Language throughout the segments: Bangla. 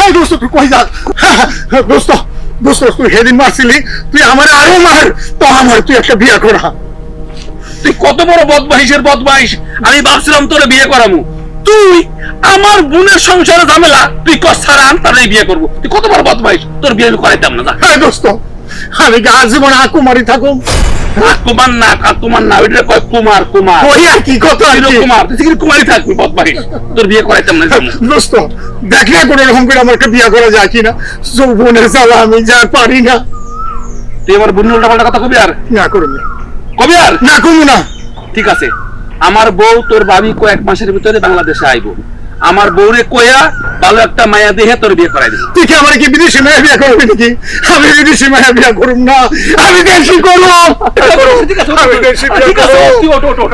এই দোস্ত তুই কই যাস? দোস্ত দোস্ত তুই সেদিন মারছিলি, তুই আমার আরো মার, তো আমার তুই একটা বিয়ে করা। তুই কত বড় বদমাইশের বদমাইশ! আমি ভাবছিলাম তোরে বিয়ে করামু, তুই আমার বোনের সংসারে ঝামেলা, তুই কস ছাড়া তারে বিয়ে করবো। তুই কত বড় বদমাইশ! তোর বিয়ে আমি করাইতাম না। হ্যাঁ দোস্ত, আমি কি আজীবন কুমারী থাকুম? কুমার না, কুমার না, ওইটা কয় কুমার। কুমার ওই আর কি কথা, কুমার তুই কুমারই থাকবি, বদমাইশ। তোর বিয়ে করাইতাম না। দোস্ত দেখলে কোন রকম করে আমার একটা বিয়ে করা যায় কিনা, যৌবনের জ্বালা আমি যা পারি না। তুই আমার বোনের উল্টা পাল্টা কথা কবি আর না করুন না, কবি আর না কমু না। ঠিক আছে, আমার বউ তোর ভাবি কয়েক মাসের ভিতরে বাংলাদেশে আইব, আমার বউরে কয়া ভালো একটা মায়া দেহে তোর বিয়ে করাই দেব। তুই কি আমার কি বিদেশি মায়া বিয়ে করবি নাকি? আমি বিদেশি মায়া বিয়ে করুম না, আমি দেশি করবো। ঠিক আছে, আমি দেশি বিয়ে ঠিক আছে, করবো। তুই ওঠ, ওঠ, ওঠ।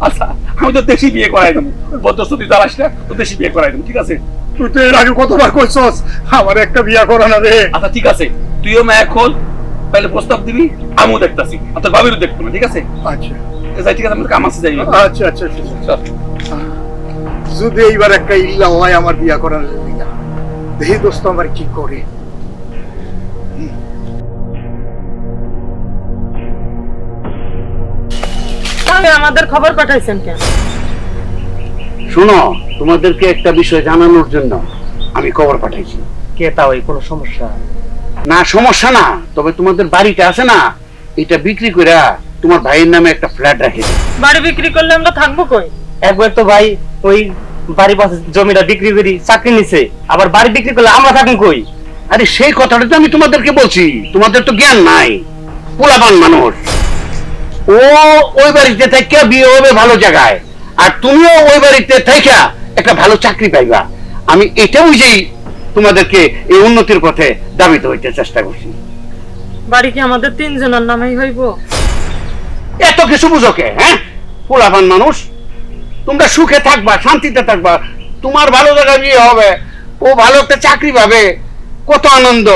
আচ্ছা, আমি তো দেশি বিয়ে করাই দেবো, বদস্তি জ্বালাস না, তো দেশি বিয়ে করাই দেবো। ঠিক আছে, তুই তো এর আগে কতবার কইছস আমার একটা বিয়ে করা না রে। আচ্ছা ঠিক আছে, তুইও মায়া খোল, তাহলে প্রস্তাব দিবি, আমিও দেখতাছি, আর তোর ভাবিরও দেখবো না। ঠিক আছে আচ্ছা যাই, ঠিক আছে, আমি কাম আছে, যাই। আচ্ছা আচ্ছা আচ্ছা। যদি এইবার একটা ইল্লা হয় আমার বিয়া করার লিগা, দেখি দোস্ত আমার কি করে। তাহলে আমাদের খবর পাঠাইছেন কেন? শোনো, তোমাদেরকে একটা বিষয় জানানোর জন্য আমি খবর পাঠাইছি। কে তা ওই কোনো সমস্যা? না সমস্যা না, তবে তোমাদের বাড়িটা আছে না, এটা বিক্রি করে তোমার ভাইয়ের নামে একটা ফ্ল্যাট রাখে দিও। বাড়ি বিক্রি করলে আমরা থাকবো কই? একবার তো ভাই ওই বাড়ি পাশে জমিটা বিক্রি করি চাকরি নিছে, আবার বাড়ি বিক্রি করলে আমরা থাকুন কই? আরে সেই কথাটা তো আমি তোমাদেরকে বলছি, তোমাদের তো জ্ঞান নাই, পোলাপান মানুষ। ও ওই বাড়িতে থেকে বিয়ে হবে ভালো জায়গায়, আর তুমিও ওই বাড়িতে থেকে একটা ভালো চাকরি পাইবা। আমি এটা বুঝেই তোমাদেরকে এই উন্নতির পথে দাবিত হইতে চেষ্টা করছি। বাড়ি কি আমাদের তিনজনের নামেই হইব? এত কিছু বুঝো কে? হ্যাঁ, পোলাপান মানুষ, তোমরা সুখে থাকবা, শান্তিতে থাকবা, তোমার ভালো জায়গায় বিয়ে হবে, ও ভালো একটা চাকরি পাবে, কত আনন্দ।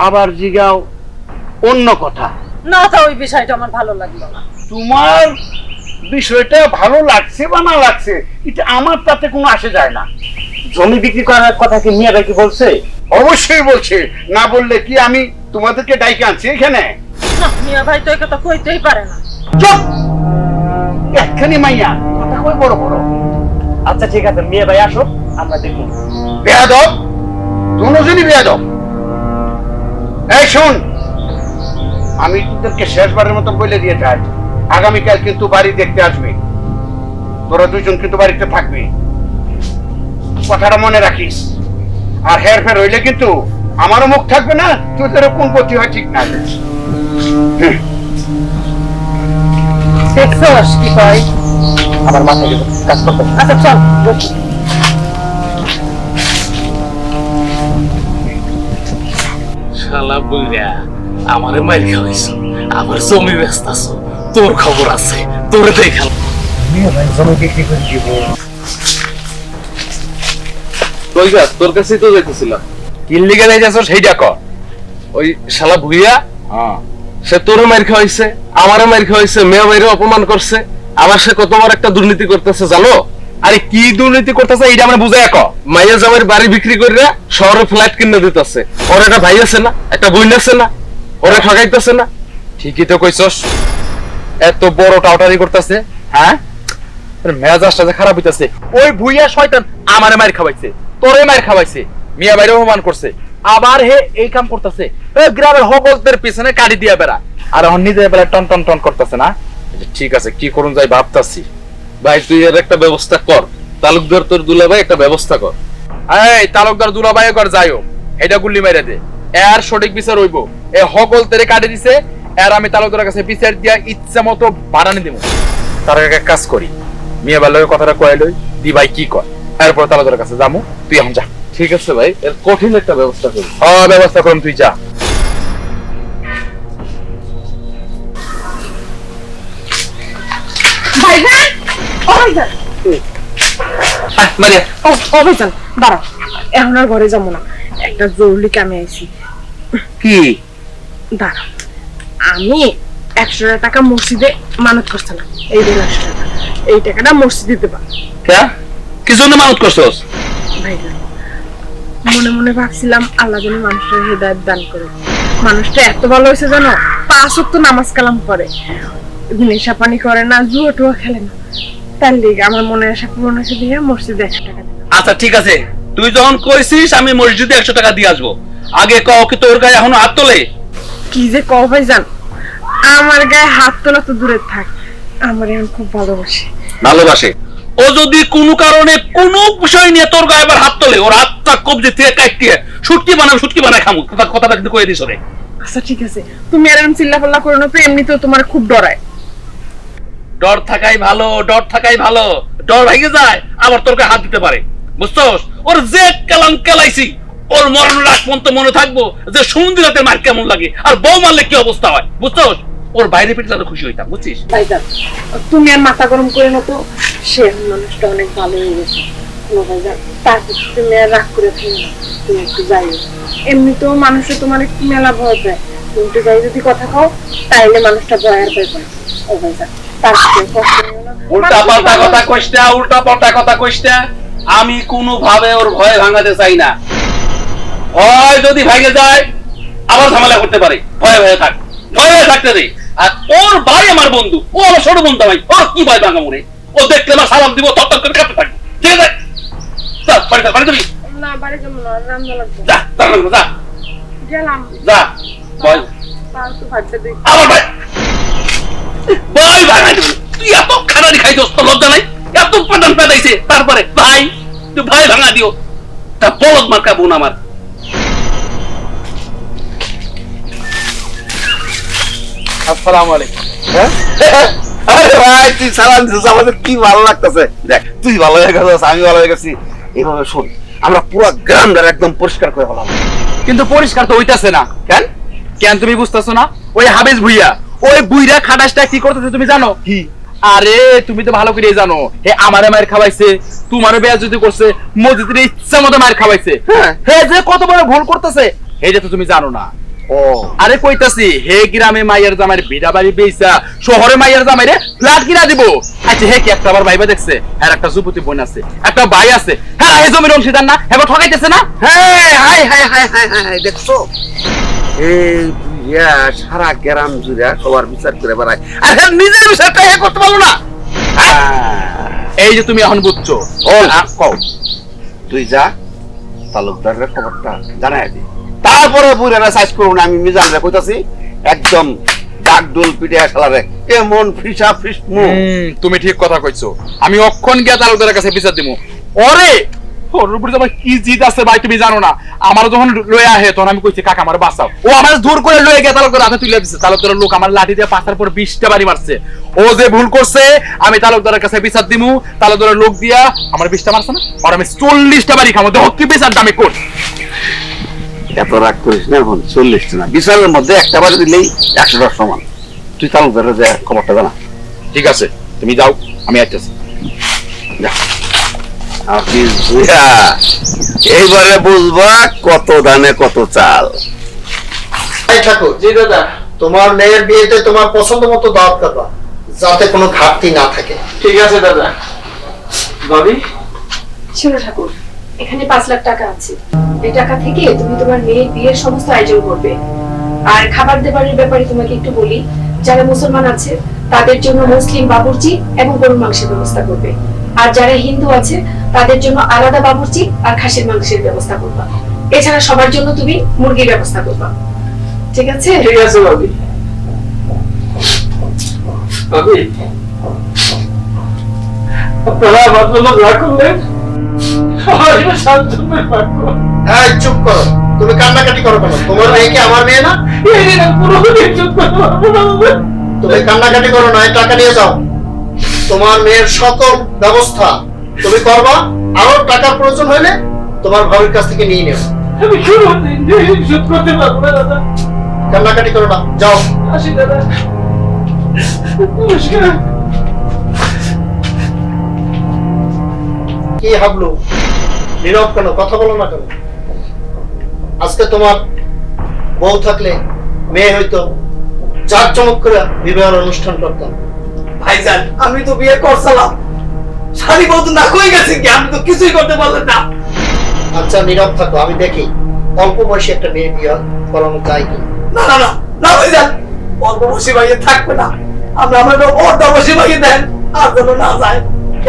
আবার জিগাও অন্য কথা। না, তা ওই বিষয়টা আমার ভালো লাগলো না। তোমার বিষয়টা ভালো লাগছে বা না লাগছে এটা আমার তাতে কোনো আসে যায় না। জমি বিক্রি করার কথা কি মিয়া ভাই কি বলছে? অবশ্যই বলছে, না বললে কি আমি তোমাদেরকে ডাইকে আনছি এখানে? না, মিয়া ভাই তো এই কথা কইতেই পারে না। চুপ, একখানি মাইয়া কথা কই বড় বড়। আচ্ছা ঠিক আছে, মিয়া ভাই আসো, আমরা দেখব। বেয়াদব, দুজনই বেয়াদব। এই শোন, আমি তোদেরকে শেষবারের মতো বলে দিয়ে যাই, আগামীকাল কিন্তু বাড়ি দেখতে আসবি, তোরা দুজন কিন্তু বাড়িতে থাকবি, কথাটা মনে রাখিস। আর হের ফের হইলে কিন্তু আমারও মুখ থাকবে না, তোদের কোন গতি হয় ঠিক না। দেখছস কি কয়? আমার মাথায় কাজ করতে। আচ্ছা চল। শালা বুইরা আমারে মাইর খাওয়াইছো, আমার জমি ব্যস্ত আছো, তোর খবর আছে, তোর দেখাল। মিয়া ভাই জমি বিক্রি করে দিব। কই গা, তোর কাছেই তো যাইতেছিলাম। কিন লিগে যাইতেছো সেইটা কর। ওই শালা ভুইয়া, সে তোর মাইর খাওয়াইছে, আমারও মাইর খাওয়াইছে, মেয়ে বাইরে অপমান করছে, আবার সে কতবার একটা দুর্নীতি করতেছে জানো? আরে কি দুর্নীতি করতেছে এইটা আমরা বুঝাই এক। মাইয়া জামাইয়ের বাড়ি বিক্রি করে শহরে ফ্ল্যাট কিনে দিতেছে। ওর একটা ভাই আছে না, একটা বোন আছে না, ওরা ঠকাইতেছে না? ঠিকই তো কইছস, এত বড় টাউটারি করতেছে। হ্যাঁ, মেজাজটা যে খারাপ হইতাছে। ওই ভুইয়া শয়তান আমারে মার খাওয়াইছে, তোরে মার খাওয়াইছে, মিয়া বাইরে অপমান করছে, আবার হে এই কাম করতেছে, গ্রামের হকলদের পিছনে কাটি দিয়া বেড়া, আর এখন নিজের বেলা টন টন টন করতেছে না। ঠিক আছে, কি করুন যাই ভাবতাছি। ভাই তুই এর একটা ব্যবস্থা কর, তালুকদার তোর দুলাভাই একটা ব্যবস্থা কর। এই তালুকদার দুলাভাই কর যাইও, এটা গুল্লি মাইরা দে, এর সঠিক বিচার হইব। এ হকল তেরে কাটি দিছে, আর আমি তালুকদারের কাছে বিচার দিয়া ইচ্ছা মতো বাড়ানি দিব। তার আগে এক কাজ করি, মিয়া বাল্যের কথাটা কয়ে লই, দি ভাই কি কয়, এরপর তালুকদারের কাছে যামু, তুই এখন যা। ঠিক আছে ভাই, এর কঠিন একটা ব্যবস্থা করি। ব্যবস্থা করুন, তুই যা। ভাইজান, ও ভাইজান, মারিয়া, ও ভাইজান, দাঁড়াও, এখন আর ঘরে যাবো না, একটা জরুরি কামে আইছি। কি? দাঁড়াও, আমি 100 টাকা মসজিদে মানত করছিলাম, এই 100 টাকা, এই টাকাটা মসজিদে দিতে পার। কি জন্য মানত করছস? ভাইজান, মনে মনে ভাবছিলাম আল্লাহ যেন মানুষের হৃদায়ত দান করে। মানুষটা এত ভালো হয়েছে জানো, 5 ওয়াক্ত নামাজ কালাম করে, নেশা পানি করে না, জুয়া টুয়া খেলে না। তার লিগে আমার মনে আশা পূরণ হয়েছে দিয়ে মসজিদে 100 টাকা দিলাম। আচ্ছা ঠিক আছে, তুই যখন কইছিস আমি মসজিদে 100 টাকা দিয়ে আসবো। আগে কও কি তোর গায়ে এখনো হাত তোলে? কি যে কও ভাইজান, আমার গায়ে হাত তোলা তো দূরে থাক, আমার এখন খুব ভালোবাসে। ভালোবাসে? ও যদি কোনো কারণে কোনো বিষয় নিয়ে তোর গায়ে আবার হাত তোলে, ওর হাতটা কবজি থেকে কাটিয়ে শুটকি বানায় খামু। কথাটা কিন্তু কয়ে দিস রে। আচ্ছা ঠিক আছে, তুমি আর এরকম চিল্লাপাল্লা করো না তো, এমনিতেও তোমার খুব ডরায়। ডর থাকাই ভালো, ডর থাকাই ভালো। ডর ভেঙে যায় আবার তোর গায়ে হাত দিতে পারে, বুঝছস? ওর যে কালাম কেলাইছি ওর মরণ রাখ পর্যন্ত মনে থাকবো যে সমুদ্র রাতের মার কেমন লাগে আর বউ মারলে কি অবস্থা হয়, বুঝছস? ওর বাইরে পেটে তাহলে খুশি হইতাম, বুঝছিস? ভাইজান তুমি আর মাথা গরম করে না তো, সে মানুষটা অনেক ভালো হয়ে গেছে। ভাইজান তারপর তুমি আর রাগ করে থাকো না, তুমি একটু যাই। এমনিতেও মানুষে তোমার একটু মেলা ভয় পায়, তুমি একটু যাই যদি কথা কও তাইলে মানুষটা ভয় আর পায় না। ও ভাইজান তারপরে কষ্ট নিও না। উল্টা পাল্টা কথা কইস না, উল্টা পাল্টা কথা কইস না। আমি কোনো ভাবে ওর ভয় ভাঙাতে চাই না। ভয় যদি ভাঙে যায় আবার ঝামেলা করতে পারে। ভয়ে ভয়ে থাক, ভয়ে থাকতে দে। আর ওর ভাই আমার বন্ধু, ও আমার ছোট বন্ধু ভাই, ওর কি ভয় ভাঙা মনে? ও দেখলে আমার সালাম দিব, তত্তর করে কাঁপতে থাকবে। ঠিক আছে, যা বাড়ি যা, বাড়ি যাবি? না বাড়ি যাবো না, রান্না লাগবে। যা যা গেলাম। যা বল। তাও তো ভাবতে দিই। আবার ভাই ভয় ভাঙাই দেবে। তুই এত খানারি খাই দোস্ত, লজ্জা নাই? এত পাঠান পেদাইছে, তারপরে ভাই তুই ভয় ভাঙা দিও। তা বলদ মার্কা বোন আমার। আসসালামু আলাইকুম। আরে ভাই তুই সালাম দিছিস, আমাদের কি ভালো লাগতেছে। দেখ তুই ভালো হয়ে গেছিস, আমি ভালো হয়ে গেছি। এইভাবে শোন, আমরা পুরো গ্রামটা একদম পরিষ্কার করে ফেলাম। কিন্তু পরিষ্কার তো হইতাছে না। কেন কেন তুমি বুঝতেছো না? ওই হাবেজ ভুইয়া, ওই বুইরা খাটাসটা কি করতেছে তুমি জানো? কি? আরে তুমি তো ভালো করে জানো, হে আমারে মায়ের খাওয়াইছে, তোমারও বেয়াজ্জতি করছে, মসজিদের ইচ্ছা মতো মায়ের খাওয়াইছে। হে যে কত বড় ভুল করতেছে এইটা তো তুমি জানো না। ও আরে কইতাছি, হে গ্রামে মাইয়ার জামাইরে বিড়া বাড়ি বেইছা শহরে মাইয়ার জামাইরে ফ্ল্যাট কিনা দিব। আচ্ছা হে কি একটা আবার ভাইবা দেখছে? হ্যাঁ একটা যুবতী বোন আছে, একটা ভাই আছে, হ্যাঁ এই জমির অংশীদার না? হ্যাঁ ঠকাইতেছে না? হ্যাঁ high high high high high, দেখছো এই বুইয়া সারা গ্রাম জুড়ে সবার বিচার করে বেড়ায়, আর হ্যাঁ নিজের বিচারটা হে করতে পারলো না। এই যে তুমি এখন বুঝছো। কও তুই যা তালুকদারের খবরটা জানাই দি, তারপরে বুড়ারা সাইজ করুন। আমি মিজানরে কইতাছি একদম ডাক ডোল পিটে শালারে এমন ফিসা ফিস মুখ। তুমি ঠিক কথা কইছো, আমি অক্ষণ গিয়া তালুকদারের কাছে বিচার দিমু। ওরে ওর উপরে তোমার কি জিদ আছে ভাই তুমি জানো না। আমার যখন লয়ে আহে তখন আমি কইছি কাকা আমার বাঁচাও, ও আমার দূর করে লয়ে গিয়া তালুকদার হাতে তুলে দিছে। তালুকদারের লোক আমার লাঠি দিয়ে পাঁচটার পর 20টা বাড়ি মারছে। ও যে ভুল করছে আমি তালুকদারের কাছে বিচার দিমু। তালুকদারের লোক দিয়া আমার 20টা মারছে না, আর আমি 40টা বাড়ি খামো। দেখো কি বিচারটা আমি করি। এত রাগ করিস না, এখন 40টা না, বিচারের মধ্যে একটা বারে দিলেই 110 সমান। তুই তালুকদারের যে খবরটা জানা। ঠিক আছে তুমি যাও, আমি আসতেছি। যা এইবারে বুঝবা কত ধানে কত চাল। ঠাকুর জি দাদা, তোমার মেয়ের বিয়েতে তোমার পছন্দ মতো দাওয়াত করবা, যাতে কোনো ঘাটতি না থাকে। ঠিক আছে দাদা। ভাবি শোনো ঠাকুর, এখানে 5 লাখ টাকা আছে। এই টাকা থেকে তুমি তোমার মেয়ের বিয়ের সমস্ত আয়োজন করবে। আর খাবার দাবারের ব্যাপারে তোমাকে একটু বলি, যারা মুসলমান আছে তাদের জন্য মুসলিম বাবুর্চি এবং গরুর মাংসের ব্যবস্থা করবে, আর যারা হিন্দু আছে তাদের জন্য আলাদা বাবুর্চি আর খাসির মাংসের ব্যবস্থা করবা। এছাড়া সবার জন্য তুমি মুরগির ব্যবস্থা করবা। ঠিক আছে? ঠিক আছে ভাবি। ভাবি আপনারা আমার জন্য দোয়া করলেন, এই চুপ করো, তুমি কান্নাকাটি করো কেন? তোমার মেয়ে কি আমার মেয়ে না? তুমি কান্নাকাটি করো না, এই টাকা নিয়ে যাও। তোমার মেয়ের সকল ব্যবস্থা তুমি করবা, আরো টাকার প্রয়োজন হলে তোমার ভাবির কাছ থেকে নিয়ে নেবে। আমি শোধ করতে পারবো না দাদা। কান্নাকাটি করো না, যাও। আসি দাদা, নমস্কার। কি হাবলু, নীরব কেন? কথা বলো না কেন? আজকে তোমার বউ থাকলে মেয়ে হইতো জাঁকজমক করে বিবাহের অনুষ্ঠান করতাম। ভাইজান আমি তো বিয়ে করছিলাম, শাড়ি বউ তো না কই গেছে কি? আমি তো কিছুই করতে পারলাম না। আচ্ছা নীরব থাকো, আমি দেখি অল্প বয়সী একটা মেয়ে বিয়ে করানো যায় কি। না না না না ভাইজান, অল্প বসে ভাইয়ে থাকবে না। আমরা আমরা অর্ধ বসে ভাইয়ে দেন, আর যেন না যায়।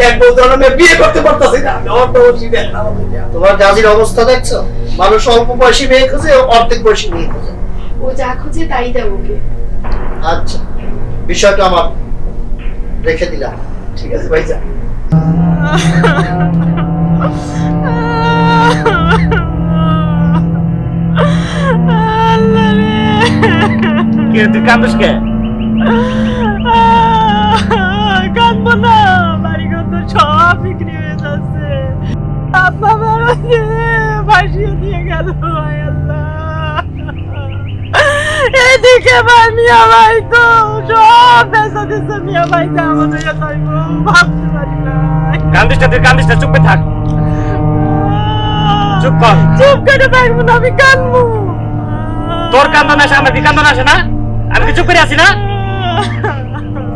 এক বছর আমি বিয়ে করতে পারতাছি না, অর্ধ বসে দেন না ভাইয়া। তোমার গাজীর অবস্থা দেখছো, মানুষ অল্প বয়সী মেয়ে খোঁজে, অর্ধেক বয়সী মেয়ে খোঁজে। ও যা খুঁজে তাই দাও ওকে। আচ্ছা, বিষয়টা আমার রেখে দিলাম। ঠিক আছে ভাইজান। কে তুই কাঁদিস কে? কাঁদবো না, বাড়ি ঘর তো সব বিক্রি হয়ে যাচ্ছে। আব্বা মারা ভাসিয়ে দিয়ে গেল। হায় আল্লাহ, এদিকে মিয়া ভাই তো সব বেচা দিচ্ছে। মিয়া ভাই যে আমাদের ভাবতে পারি না। কান্দিস না, তুই কান্দিস না, চুপে থাক, চুপ কর। চুপ করে থাকবো না, আমি কাঁদবো। তোর কান্দন আসে, আমার কি কান্দন আসে না? আমি কি চুপ করে আছি না?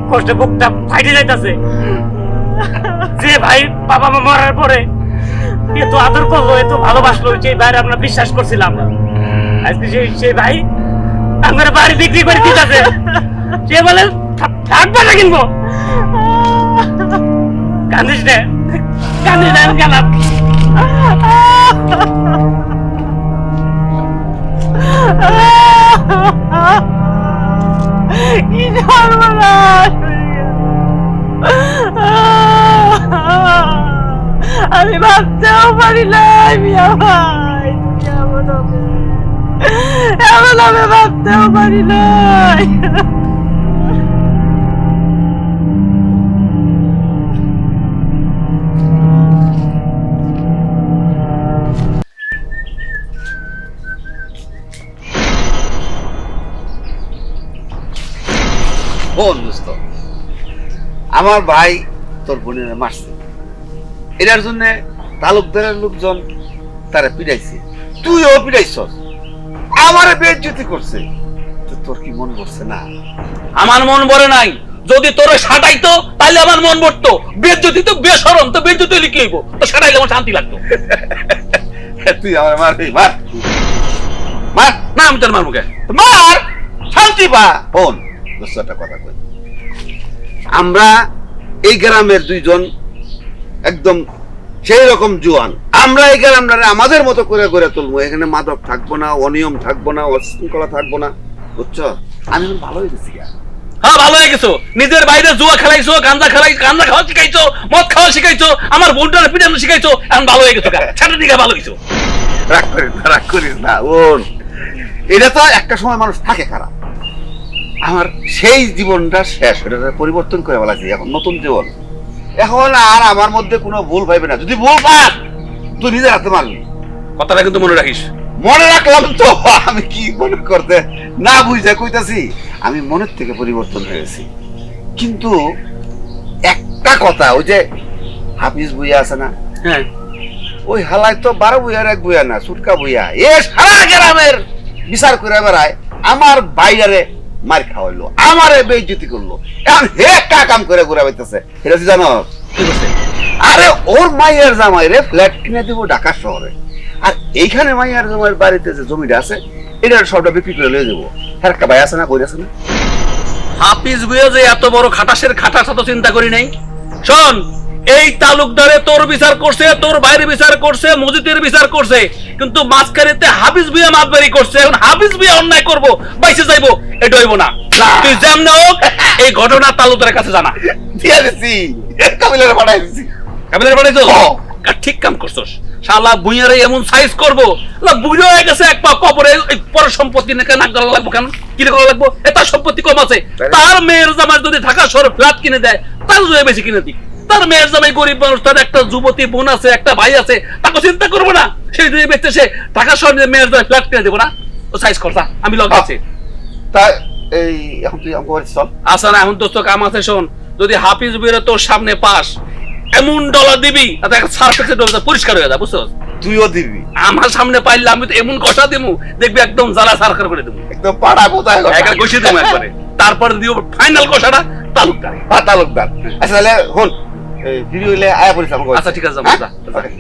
কষ্টে বুকটা ফাইটে যাইতাছে। যে ভাই বাবা মা মরার পরে এত আদর করলো, এত ভালোবাসলো, সেই ভাইয়ের আমরা বিশ্বাস করছিলাম। আজকে সেই ভাই আমার বাড়ি বিক্রি করে দিতেছে। সে বলে থাকবে না কিনবো। কান্দিস না, কান্দিস না, আমি গেলাম। কি সর্বনাশ হয়ে গেল। আমি ভাবতেও পারি নাই মিয়া ভাই তুমি এমন হবে, এমন হবে ভাবতেও পারি নাই। বোন দোস্ত, আমার ভাই তোর বোনের মারছে, এটার জন্য তালুকদারের লোকজন তারা পিড়াইছে, তুইও পিড়াইছস, আমারে বেইজ্জতি করছে। তো তোর কি মন করছে না? আমার মন ভরে নাই। যদি তোরে সাটাইতো তাহলে আমার মন ভরতো। বেজ্জতি তো বেশরম, তো বেজ্জতি লিখে হইব, তো সাটাইলে আমার শান্তি লাগতো। তুই আমার মারবি, মার মার। না আমি তোর মার মুখে মার, শান্তি পা। বোন দোস্ত, একটা কথা কই, আমরা এই গ্রামের দুইজন একদম সেই রকম জোয়ান, আমরা এই গ্রামটারে আমাদের মতো করে গড়ে তুলবো। এখানে মাদক থাকবো না, অনিয়ম থাকবো না, অশৃঙ্খলা থাকবো না, বুঝছো? আমি এখন ভালো হয়ে গেছি। হ্যাঁ ভালো হয়ে গেছো। নিজের বাইরে জুয়া খেলাইছো, গাঁজা খাওয়া শিখাইছো, মদ খাওয়া শিখাইছো, আমার বোনটার পিটানো শিখাইছো, এখন ভালো হয়ে গেছো। ছাটা দিকে ভালো হয়েছো। রাগ করিস না, রাগ করিস না বোন। এটা তো একটা সময় মানুষ থাকে খারাপ, আমার সেই জীবনটা শেষ, এটা পরিবর্তন করে বলাছি, এখন নতুন জীবন। এখন আর আমার মধ্যে কোনো ভুল পাইবে না। যদি ভুল পাস তুই নিজের হাতে মারবি। কথাটা কিন্তু মনে রাখিস। মনে রাখলাম তো, আমি কি মনে করতে না বুঝে কইতাছি, আমি মনের থেকে পরিবর্তন হয়েছি। কিন্তু একটা কথা, ওই যে হাফিজ ভুইয়া আছে না, হ্যাঁ, ওই হালাই তো 12 ভুইয়ার এক ভুইয়া না, সুটকা ভুইয়া, এ সারা গ্রামের বিচার করে বেড়ায়। আমার বাইরে মার খাওয়াইলো, আমারে বেইজ্জতি করলো, এখন হে কাম করে ঘুরে বেড়াইতেছে। এটা তুই জানো কি করছে? আরে ওর মাইয়ার জামাই রে ফ্ল্যাট কিনে দিব ঢাকা শহরে, আর এইখানে মাইয়ার জামাইয়ের বাড়িতে যে জমিটা আছে এটা সবটা বিক্রি করে লয়ে যাবো। হ্যাঁ, একটা ভাই আছে না, কই আছে না? হাফিজ বুয়ে যে এত বড় খাটাসের খাটাস তো চিন্তা করি নাই। শোন, এই তালুকদারে তোর বিচার করছে, তোর বাইরে বিচার করছে, মসজিদের বিচার করছে, কিন্তু মাঝখানেতে হাফিজ বুয়া মাতবাড়ি করছে। এখন হাফিজ বুয়া অন্যায় করবো, বাইসে যাইবো, এটা হইব না। তুই যেমন হোক এই ঘটনা তালুকদারের কাছে জানা। দিয়ে দিছি, কাবিলারে পাঠাই দিছি। কাবিলারে পাঠাইছো? ঠিক কাম করছস। শালা বুইয়ারে এমন সাইজ করবো, বুড়ো হয়ে গেছে, এক পা কবরে। পরের সম্পত্তি নাকি নাক গলা লাগবো কেন? কি করা লাগবো? তার সম্পত্তি কম আছে, তার মেয়ের জামাই যদি ঢাকা শহরে ফ্ল্যাট কিনে দেয়, তার যদি বেশি কিনে দিক। তার মেয়ের জামাই গরিব মানুষ, তার একটা যুবতী বোন আছে, একটা ভাই আছে, তাকে চিন্তা করবো না? সেই যদি বেঁচে সে ঢাকা শহরে মেয়ের জামাই ফ্ল্যাট কিনে দেবো না? ও সাইজ করতা, আমি লগ আছি। তাই এই এখন তুই আমাকে বলিস চল। আচ্ছা না, এখন তো কাম আছে। শোন, যদি হাফিজ বুইয়ারে তোর সামনে পাস, এমন ডলার দিবি তাতে একটা সার্ফেক্সের ডলার পরিষ্কার হয়ে যায়, বুঝছো? তুইও দিবি। আমার সামনে পাইলে আমি তো এমন কষা দেবো, দেখবি একদম জ্বালা সারকার করে দেবো, একদম পাড়া কোথায় একবার কষিয়ে দেবো একবারে। তারপরে দিও ফাইনাল কষাটা তালুকদার। তালুকদার। আচ্ছা তাহলে হন, ভিডিও হইলে আয়া পড়িস আমাকে। আচ্ছা ঠিক আছে, হ্যাঁ? Okay.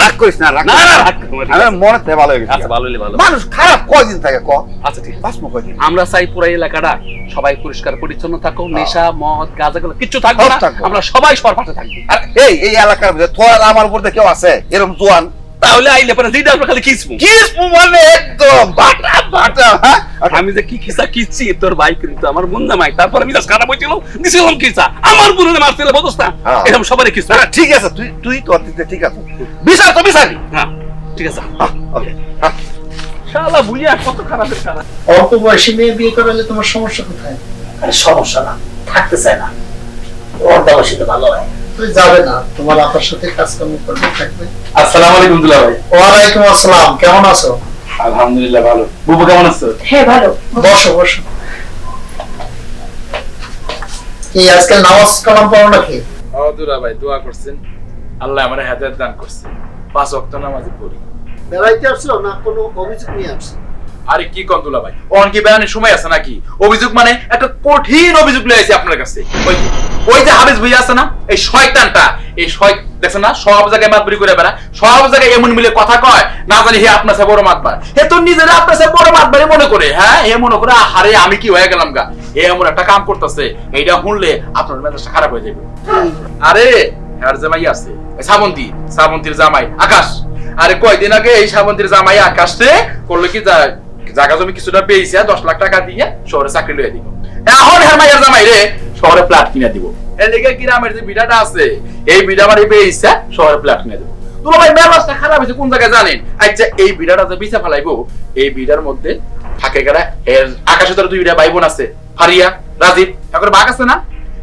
রাগ করিস না, রাগ না করিস না না। রাগ করবো না, ঠিক আমার আছে। মনে থেকে ভালো হয়ে গেছে। আচ্ছা ভালো হলে ভালো। মানুষ খারাপ কয়দিন থাকে ক? আচ্ছা ঠিক আছে। বাসমো কয়দিন? আমরা চাই পুরো এলাকাটা সবাই পরিষ্কার পরিচ্ছন্ন থাকো, নেশা মদ গাঁজাগুলো কিচ্ছু থাকবে না, সব থাকবে। আমরা সবাই সবার পাশে থাকবো। আর এই এলাকার ভিতরে তোর আর আমার উপর দিয়ে কেউ আছে এরকম জোয়ান? তাহলে আইলে পরে যেটা আমরা খালি কিসবো। কিসমু মানে একদম বাটা বাটা, হ্যাঁ? আমি যে কি খিসা কিচ্ছি তোর ভাই কিন্তু আমার বোন জামাই, তারপরে মিজাজ খারাপ হয়েছিল দিছিলাম খিসা, আমার বোনের মারছিল বুঝছ না, হ্যাঁ। এরকম সবারই কিসবো। না, ঠিক আছে, তুই তোর দিতে ঠিক আছে, বিচার তো বিচারি। হ্যাঁ ঠিক আছে। ওকে, শালা বুইয়া কত খারাপের শালা। অল্প বয়সী মেয়ে বিয়ে করালে তোমার সমস্যা কোথায়? আরে সমস্যা না, থাকতে চায় না, অর্ধাবসিত ভালো হয়। তুই যাবে না, তোমার আপনার সাথে কাজকর্ম করবে, থাকবে। আসসালামু আলাইকুম দুলা ভাই। ওয়ালাইকুম আসসালাম, কেমন আছো? আলহামদুলিল্লাহ ভালো। বুবু কেমন আছো? হ্যাঁ ভালো। বসো বসো। কি আজকাল নামাজ কালাম পড়ো নাকি? ও দুলা ভাই দোয়া করছেন, আল্লাহ আমার হেদায়েত দান করছে, 5 ওয়াক্ত নামাজ পড়ি। বেড়াইতে আসছো না কোনো অভিযোগ নিয়ে আসছো? আরে কি কোন দুলা ভাই, ওন কি বেয়ানের সময় আছে নাকি? অভিযোগ মানে একটা কঠিন অভিযোগ লয়ে আইছি আপনার কাছে। ওই যে হাফেজ ভাই আছে না, এই শয়তানটা, এই দেখছেন না সব জায়গায় মাতবরি করে বেড়া, সব জায়গায় এমন মিলে কথা কয় না জানি হে আপনার সাথে বড় মাতবার, হে তো নিজেরা আপনার সাথে বড় মাতবারই মনে করে। হ্যাঁ হে মনে করে আরে আমি কি হয়ে গেলাম গা, হে এমন একটা কাম করতেছে, এইটা শুনলে আপনার মেজাজটা খারাপ হয়ে যাবে। আরে আর জামাই আছে শ্রাবন্তীর জামাই আকাশ। আরে কয়দিন আগে এই শ্রাবন্তীর জামাই আকাশে করলো কি জায়গা জমি কিছুটা পেয়েছে, 10 লাখ টাকা দিয়ে শহরে চাকরি লয়ে দিব। এখন হেরমাইয়ার জামাই রে শহরে প্লাট কিনে দিব। এদিকে গ্রামের যে বিড়াটা আছে এই বিড়া বাড়ি পেয়েছে শহরে প্লাট কিনে দিব। দুলা ভাই ব্যবস্থা খারাপ হয়েছে কোন জায়গায় জানেন? আচ্ছা এই বিড়াটা যে বিছা ফেলাইবো, এই বিড়ার মধ্যে থাকে গেরা এর আকাশে তোর 2 বিড়া ভাই বোন আছে, ফারিয়া রাজীব, এখন বাঘ আছে না,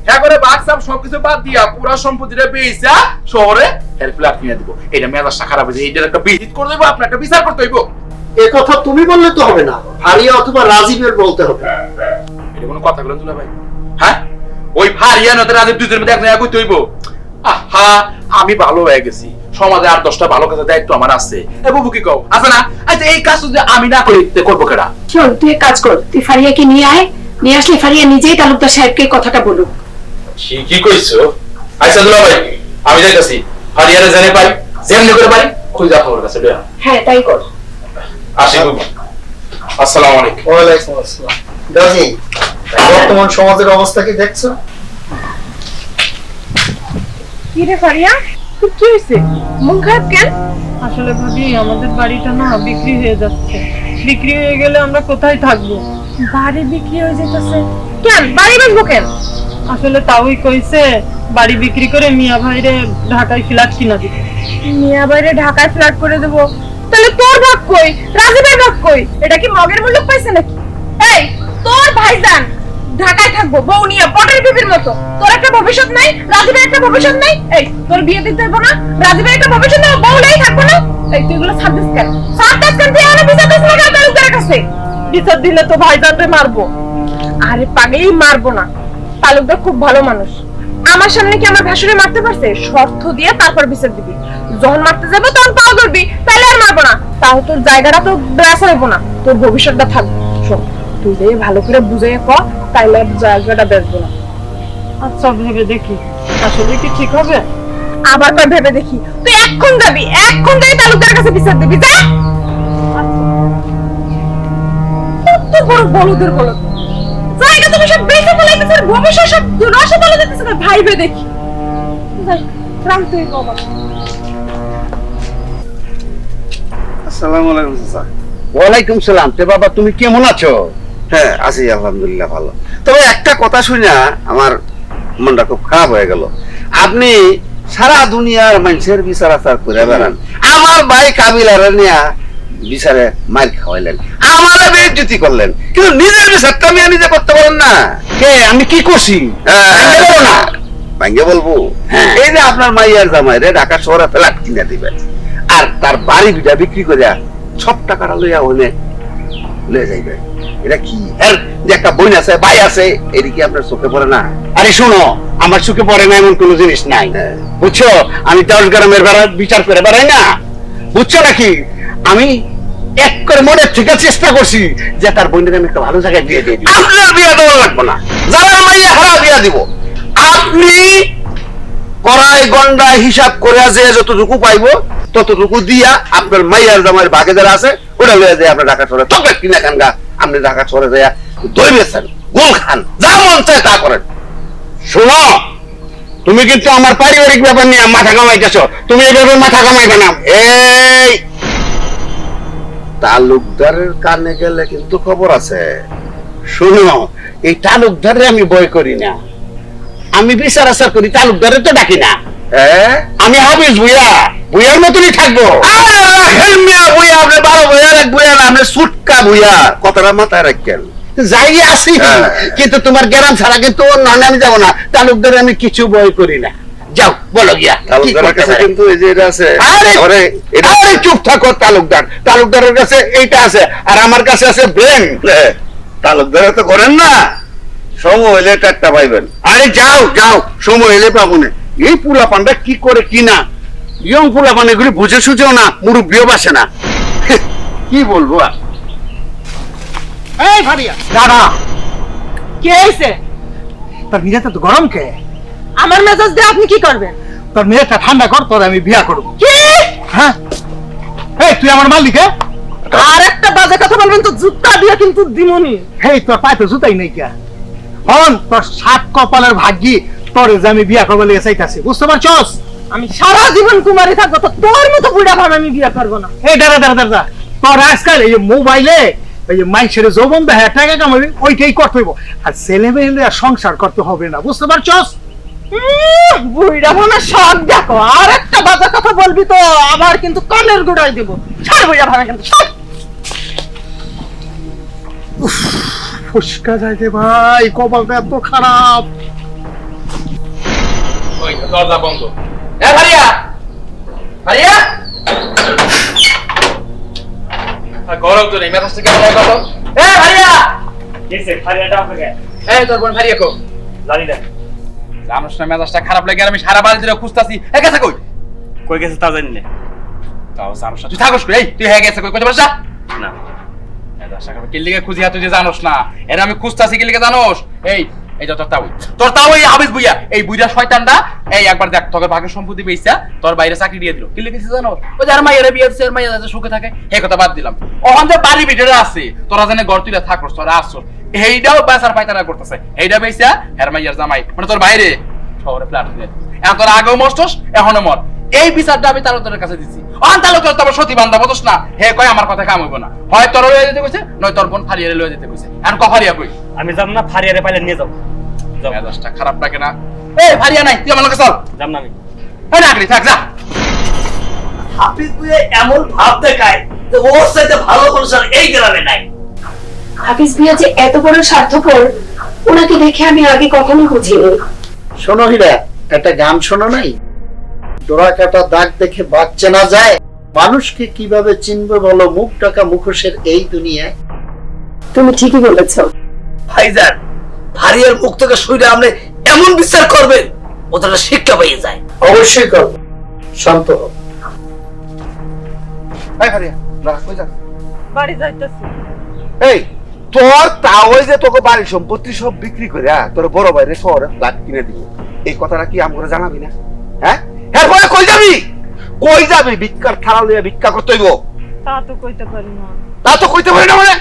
হ্যাঁ করে বাঘ সব সবকিছু বাদ দিয়া পুরা সম্পত্তিটা পেয়েছে শহরে এর প্লাট কিনে দিব। এটা মেজাজটা খারাপ হয়েছে, এইটার একটা বিহিত করে দেবো, আপনার একটা বিচার করতে হইব। এ কথা তুমি বললে তো হবে না, ফারিয়া অথবা রাজীবের বলতে হবে। এটা কোনো কথা বলেন দুলা ভাই? হ্যাঁ ওই ফারিয়া নতে রাজীব দুইজনের মধ্যে একজন একই হইব? আহা আমি ভালো হয়ে গেছি, সমাজে আর 10টা ভালো কাজের দায়িত্ব আমার আছে। এ বুবু কি কও আছে না? আচ্ছা এই কাজ যদি আমি না করি তে করবো কেডা? শোন, তুই এক কাজ কর, তুই ফারিয়াকে নিয়ে আয়, নিয়ে আসলে ফারিয়া নিজেই তালুকদার সাহেবকে কথাটা বলুক। কি কইছো? আচ্ছা দুলা ভাই আমি যাইতাছি, ফারিয়ারে জানে পাই যেমনি করে পারি কই যা আমার কাছে লইয়া হ্যাঁ তাই কর। আসি বুবু। আসসালামু আলাইকুম। ওয়ালাইকুম আসসালাম। গাজী, বর্তমান সমাজের অবস্থা কি দেখছো? কি রে ফারিয়া, তোর কি হয়েছে? মন খারাপ কেন? আসলে ভাবি আমাদের বাড়িটা না বিক্রি হয়ে যাচ্ছে, বিক্রি হয়ে গেলে আমরা কোথায় থাকবো? বাড়ি বিক্রি হয়ে যেতেছে কেন? বাড়ি বেচবো কেন? আসলে তাওই কইছে বাড়ি বিক্রি করে মিয়া ভাইরে ঢাকায় ফ্ল্যাট কিনা দিতে। মিয়া ভাইরে ঢাকায় ফ্ল্যাট করে দেবো? তাহলে তোর ভাগ কই, রাজীবের ভাগ কই? এটা কি মগের মূল্য পাইছে নাকি? এই তোর ভাইজান ঢাকায় থাকবো বউ নিয়ে পটের বিবির মতো, তোর একটা ভবিষ্যৎ নাই, রাজীবের একটা ভবিষ্যৎ নাই। এই তোর বিয়ে দিতে হইব না, রাজীবের একটা ভবিষ্যৎ নাই, বউ নেই থাকবো না। এই তুই এগুলো ছাড় দিস কেন? তুই আমার বিচার দিস না কেন তালুকদারের কাছে? বিচার দিলে তো ভাইজানরে মারবো। আরে পাগলি, মারবো না, তালুকদার খুব ভালো মানুষ। আমার সামনে কি আমার ভাসুরে মারতে পারছে? শর্ত দিয়ে তারপর বিচার দিবি, যখন মারতে যাবো তখন পাও ধরবি, তাইলে আর মারবো না। তাও তোর জায়গাটা তো ব্রাস হইব না, তোর ভবিষ্যৎটা থাকবে। শোন, তুই যে ভালো করে বুঝাই ক, তাইলে আর জায়গাটা বেচবো না। আচ্ছা ভেবে দেখি, আসলে কি ঠিক হবে? আবার কই ভেবে দেখি? তুই এক্ষুন যাবি, এক্ষুন যাই তালুকদারের কাছে বিচার দিবি, যা। কত বড় বলদের বলদ, জায়গা তুমি সব বেঁচে ফেলাইতেছ, ভবিষ্যৎ সব নষ্ট বলে দিতেছ। ভাইবে দেখি, যাই ক্রান্ত হয়ে বাবা। আসসালামু আলাইকুম চাচা। ওয়ালাইকুম সালাম। তে বাবা তুমি কেমন আছো? হ্যাঁ আছি আলহামদুলিল্লাহ ভালো। তবে একটা কথা শুনে আমার মনটা খুব খারাপ হয়ে গেল। আপনি সারা দুনিয়ার মানুষের বিচার আচার করে বেড়ান, আমার ভাই কাবিলারে নিয়ে বিচারে মার খাওয়াইলেন, আমারে বেইজ্জতি করলেন, কিন্তু নিজের বিচারটা আমি নিজে করতে পারেন না। কে আমি কি করছি? না ভাঙ্গে বলবো, এই যে আপনার মাইয়ার জামাইরে ঢাকা শহরে ফ্ল্যাট কিনে দিবেন, আর তার বাড়ি বিটা বিক্রি করে সব টাকাটা লইয়া ওনে লয়ে যাইবে, এটা কি? এর যে একটা বোন আছে ভাই আছে, এদিকে আপনার চোখে পড়ে না? আরে শোনো, আমার চোখে পড়ে না এমন কোনো জিনিস নাই, বুঝছো? আমি 10 গ্রামের বেড়া বিচার করে বেড়াই না, বুঝছো নাকি? আমি এক করে মনের থেকে চেষ্টা করছি যে তার বোনের আমি একটা ভালো জায়গায় বিয়ে দিয়ে দিই। আপনার বিয়ে দেওয়া লাগবে না, যারা মাইয়া হারা বিয়া দিব। আপনি 10 গ্রামের বেড়া বিচার করে বেড়ান, আমি 10 গ্রামের বেড়া বিচার করে বেড়াই, আর আপনি 10 গ্রামের বেড়া বিচার করে বেড়ান। কড়াই গন্ডা হিসাব করে যে যতটুকু পাইবো ততটুকু দিয়া আপনার মাইয়ার জামাইয়ের ভাগে যারা আছে ওটা লয়ে যায় আপনার ঢাকা শহরে চকলেট কিনা খান গা আপনি ঢাকা শহরে যাইয়া দই বেছেন গোল খান যা মন চায় তা করেন। শোনো, তুমি কিন্তু আমার পারিবারিক ব্যাপার নিয়ে মাথা কামাইতেছো, তুমি এই ব্যাপারে মাথা কামাইবে না। এই তালুকদারের কানে গেলে কিন্তু খবর আছে। শুনো, এই তালুকদারে আমি ভয় করি না, আমি বিচার আচার করি, তালুকদারে তো ডাকি না। আমি হাফিজ ভুইয়া, ভুইয়ার মতনই থাকবো। ভুইয়া আপনি বারো ভুইয়া এক ভুইয়া না, আপনি সুটকা ভুইয়া, কথাটা মাথায় রাখেন। যাই আসি কিন্তু তোমার জ্ঞান ছাড়া কিন্তু অন্য আমি যাবো না। তালুকদারে আমি কিছু ভয় করি না। যাও বলো গিয়া কিন্তু চুপ থাকো। তালুকদারের কাছে এইটা আছে আর আমার কাছে আছে ব্রেন। তালুকদারে তো করেন না, সময় হইলে টাট্টা পাইবেন। আরে যাও যাও, সময় হইলে পাবো না। এই পুলা পান্ডা কি করে কি না, ইয়ং পুলা পান এগুলি বুঝে সুঝেও না, মুরব্বিও বাসে না। কি বলবো আর। এই ফারিয়া, দাদা কে আইছে? তোর মেয়েটা তো গরম কে? আমার মেজাজ দিয়ে আপনি কি করবেন? তোর মেয়েটা ঠান্ডা কর, তোর আমি বিয়া করবো। কি? হ্যাঁ, এই তুই আমার মালিক? আর একটা বাজে কথা বলবেন তো জুতা দিয়ে কিন্তু দিমুনি। হেই, তোর পায়ে তো জুতাই নেই কে? হন, তোর সাত কপালের ভাগ্যি তোর যে আমি বিয়া করবো লেগে চাইতাছি, বুঝতে পারছস? আমি সারা জীবন কুমারী থাকবো, তো তোর মতো বুড়া ভাবে আমি বিয়ে করবো না। এই দাঁড়া দাঁড়া দাঁড়া, তোর আজকাল এই যে মোবাইলে এই যে মাইসের যৌবন দেখা টাকা কামাবি, ওইটাই করতে হইব। আর ছেলে মেয়ে সংসার করতে হবে না, বুঝতে পারছস? বুড়া ভাবে শখ দেখো, আর একটা বাজে কথা বলবি তো আবার কিন্তু কলের গুড়াই দিব। ছাড় বুড়া ভাবে কিন্তু ফুসকা যাইতে ভাই, কপালটা এত খারাপ। ওই দরজা বন্ধ। এ ভারিয়া, ভারিয়া, গরম তো নেই, মেজাজটা কেমন হয় কত? এ ভারিয়া, কিসে ফারিয়াটা আপনাকে? এই তোর বোন ভারিয়া কো? জানি না জানোস না মেজাজটা খারাপ লাগে, আর আমি সারা বাড়ি ধরে খুঁজতাছি। এ গেছে কই? কই গেছে তা জানি না। তাও জানোস না, তুই থাকস কই? এই তুই হয়ে গেছে কই? কইতে পারছ না মেজাজটা খারাপ কি লিগে খুঁজি, তুই যে জানোস না এর আমি খুঁজতাছি কি লিগে জানোস? এই এই যে তোর তাও এই হাবিজ বুইয়া, এই বুইরা শয়তানটা এই একবার দেখ তোকে ভাগের সম্পত্তি বেচা তোর বাইরে চাকরি দিয়ে দিল। কি লিখেছিস জানো? ওই যে আর মাইয়ারে বিয়ে দিচ্ছে, মাইয়া যাতে সুখে থাকে, এই কথা বাদ দিলাম। ওখান যে বাড়ি ভিতরে আছে তোরা জানে ঘর তুইলা থাকস, তোরা আসছ, এইটাও বেচার পায়তারা করতেছে। এইটা বেচা হের মাইয়ার জামাই মানে তোর বাইরে শহরে ফ্ল্যাট দিয়ে এখন তোর আগেও মরছস এখনো মর। এই বিচারটা আমি তালুকদারের কাছে দিচ্ছি। অন তালুকদার তো সতী বান্ধা বলছ না, হে কয় আমার কথা কাম হইব না, হয় তোর লয়ে যেতে কইছে নয় তোর বোন ফারিয়ারে লয়ে যেতে কইছে। এখন কফারিয়া কই? আমি যাব না, ফারিয়ারে পাইলে নিয়ে যাও। মেজাজটা খারাপ লাগে না? এই ফারিয়া নাই, তুই আমার লগে চল। যাব না আমি। এই নাকরি থাক যা। হাফিজ ভাইয়া এমন ভাব দেখায় যে ওর সাথে ভালো মানুষ এই গ্রামে নাই। হাফিজ ভাইয়া যে এত বড় স্বার্থপর, ওনাকে দেখে আমি আগে কখনো বুঝিনি। শোনো হীরা, একটা গান শোনো নাই? ডোরা কাটা দাগ দেখে বাচ্চা না যায়, মানুষকে কিভাবে চিনবে বলো মুখ টাকা মুখোশের এই দুনিয়ায়। তুমি ঠিকই বলেছো। ভাইজান, ফারিয়ার মুখ থেকে শুনে আপনি এমন বিচার করবেন ওদের শিক্ষা পেয়ে যায়। অবশ্যই করবো, শান্ত হও। এই ফারিয়া, দাঁড়া, কই যাস? বাড়ি যাইতেছি। এই তোর তাও যে তোকে বাড়ির সম্পত্তি সব বিক্রি করে তোর বড় ভাইরে শহরে ফ্ল্যাট কিনে দিব, এই কথাটা কি আমরা জানাবি না? হ্যাঁ, এরপরে কই যাবি? কই যাবি? ভিক্ষার থালা লইয়া ভিক্ষা করতে হইব? তা তো কইতে পারি না। তা তো কইতে পারি না মানে